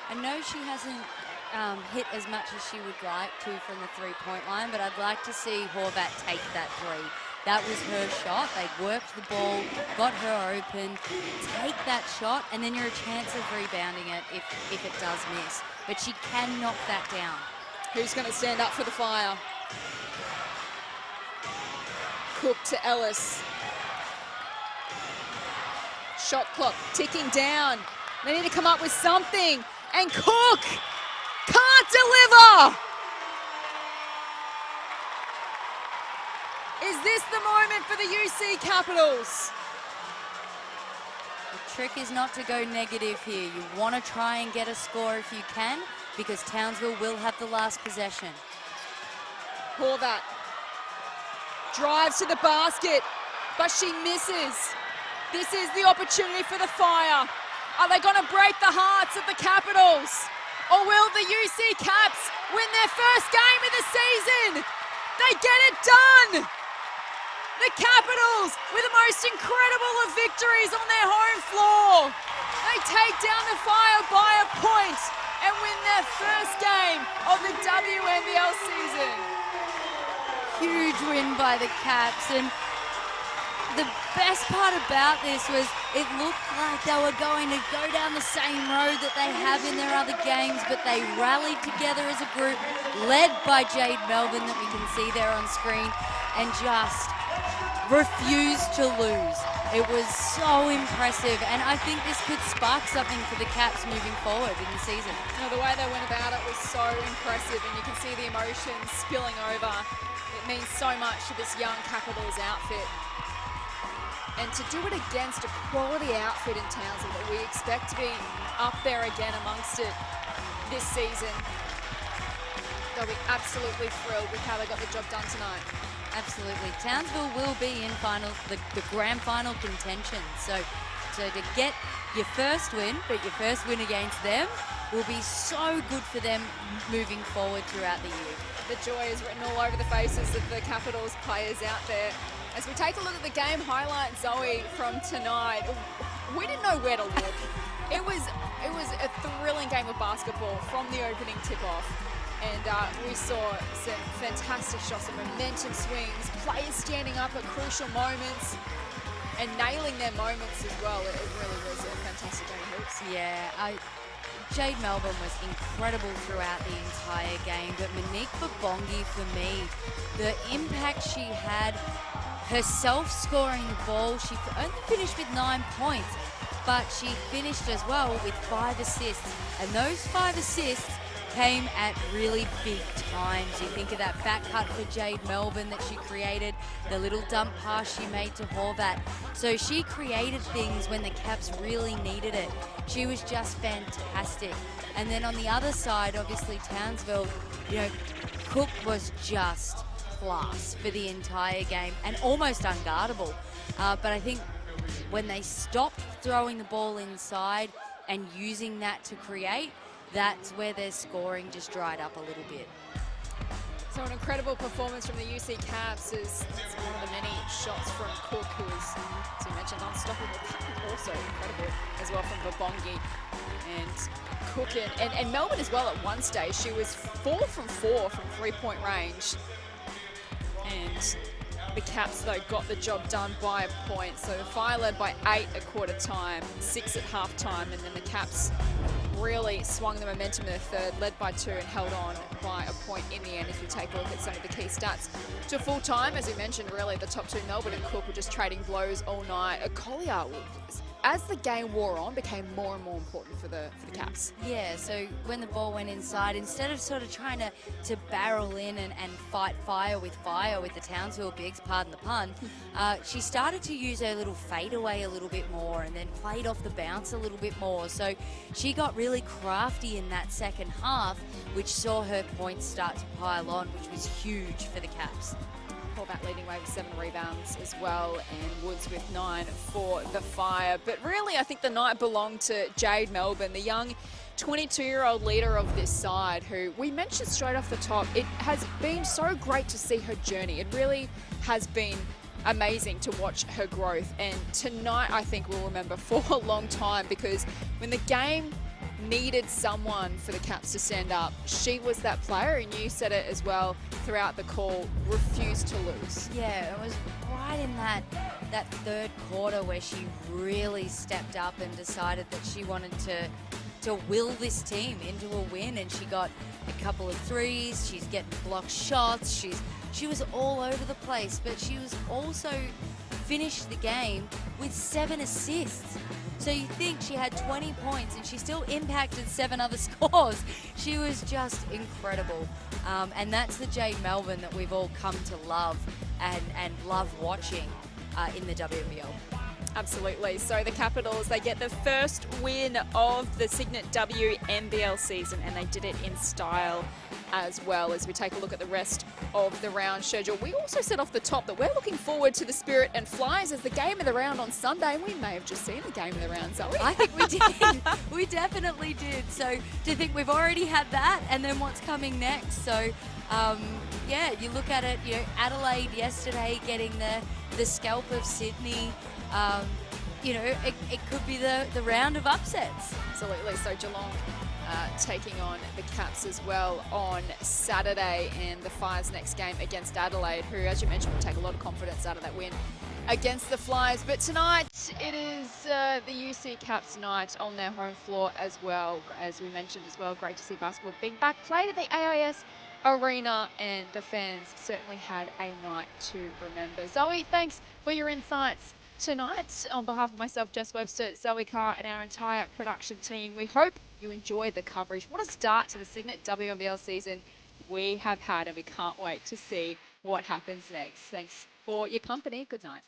I know she hasn't hit as much as she would like to from the three-point line, but I'd like to see Horvat take that three. That was her shot. They worked the ball, got her open. Take that shot, and then you're a chance of rebounding it if it does miss. But she can knock that down. Who's going to stand up for the Fire? Cook to Ellis. Shot clock ticking down. They need to come up with something. And Cook can't deliver. Is this the moment for the UC Capitals? trick is not to go negative here. You want to try and get a score if you can, because Townsville will have the last possession. Horvath drives to the basket, but she misses. This is the opportunity for the Fire. Are they going to break the hearts of the Capitals? Or will the UC Caps win their first game of the season? They get it done! The Capitals with the most incredible of victories on their home floor. They take down the Fire by a point and win their first game of the WNBL season. Huge win by the Caps, and the best part about this was it looked like they were going to go down the same road that they have in their other games, but they rallied together as a group, led by Jade Melbourne that we can see there on screen, and just refused to lose. It was so impressive, and I think this could spark something for the Caps moving forward in the season. You know, the way they went about it was so impressive, and you can see the emotions spilling over. It means so much to this young Capitals outfit. And to do it against a quality outfit in Townsville that we expect to be up there again amongst it this season, they'll be absolutely thrilled with how they got the job done tonight. Absolutely. Townsville will be in the grand final contention. So to get your first win, but your first win against them will be so good for them moving forward throughout the year. The joy is written all over the faces of the Capitals players out there. As we take a look at the game highlight, Zoe, from tonight, we didn't know where to look. It was a thrilling game of basketball from the opening tip-off. And we saw some fantastic shots, some momentum swings, players standing up at crucial moments and nailing their moments as well. It really was a fantastic game of hoops. Yeah, Jade Melbourne was incredible throughout the entire game, but Monique Babongi, for me, the impact she had, herself scoring the ball, she only finished with 9 points, but she finished as well with 5 assists, and those 5 assists came at really big times. You think of that back cut for Jade Melbourne that she created, the little dump pass she made to Horvath. So she created things when the Caps really needed it. She was just fantastic. And then on the other side, obviously Townsville, you know, Cook was just class for the entire game and almost unguardable. But I think when they stopped throwing the ball inside and using that to create, that's where their scoring just dried up a little bit. So an incredible performance from the UC Caps is one of the many shots from Cook, who is, as you mentioned, unstoppable. Also incredible as well from Babongi and Cook. And Melbourne as well at one stage. She was 4 from 4 from three-point range. And the Caps, though, got the job done by a point. So the Fire led by 8 at quarter time, 6 at half time, and then the Caps really swung the momentum in the third, led by 2 and held on by a point in the end. If you take a look at some of the key stats to full time, as we mentioned, really the top 2, Melbourne and Cook, were just trading blows all night. Collier, as the game wore on, became more and more important for the Caps. Yeah, so when the ball went inside, instead of sort of trying to barrel in and fight fire with the Townsville bigs, pardon the pun, she started to use her little fadeaway a little bit more and then played off the bounce a little bit more. So she got really crafty in that second half, which saw her points start to pile on, which was huge for the Caps. Horvath leading away with 7 rebounds as well, and Woods with 9 for the Fire. But really, I think the night belonged to Jade Melbourne, the young 22-year-old leader of this side, who we mentioned straight off the top. It has been so great to see her journey. It really has been amazing to watch her growth. And tonight, I think we'll remember for a long time, because when the game needed someone for the Caps to stand up, she was that player, and you said it as well throughout the call, refused to lose. Yeah, it was right in that third quarter where she really stepped up and decided that she wanted to will this team into a win, and she got a couple of threes, she's getting blocked shots, she was all over the place, but she was also finished the game with 7 assists. So you think she had 20 points and she still impacted 7 other scores. She was just incredible. And that's the Jade Melbourne that we've all come to love and love watching in the WNBL. Absolutely. So the Capitals, they get the first win of the Signet WNBL season, and they did it in style as well. As we take a look at the rest of the round schedule, we also said off the top that we're looking forward to the Spirit and Flyers as the game of the round on Sunday. We may have just seen the game of the round, Zoe. I think we did. We definitely did. So to think we've already had that, and then what's coming next. So yeah, you look at it, Adelaide yesterday getting the scalp of Sydney. It could be the round of upsets. Absolutely. So Geelong taking on the Cats as well on Saturday, and the Fires' next game against Adelaide, who, as you mentioned, will take a lot of confidence out of that win against the Flyers. But tonight it is the UC Caps night on their home floor as well. As we mentioned as well, great to see basketball being back played at the AIS Arena, and the fans certainly had a night to remember. Zoe, thanks for your insights tonight. On behalf of myself, Jess Webster, Zoe Carr, and our entire production team, we hope you enjoyed the coverage. What a start to the Signet WNBL season we have had, and we can't wait to see what happens next. Thanks for your company. Good night.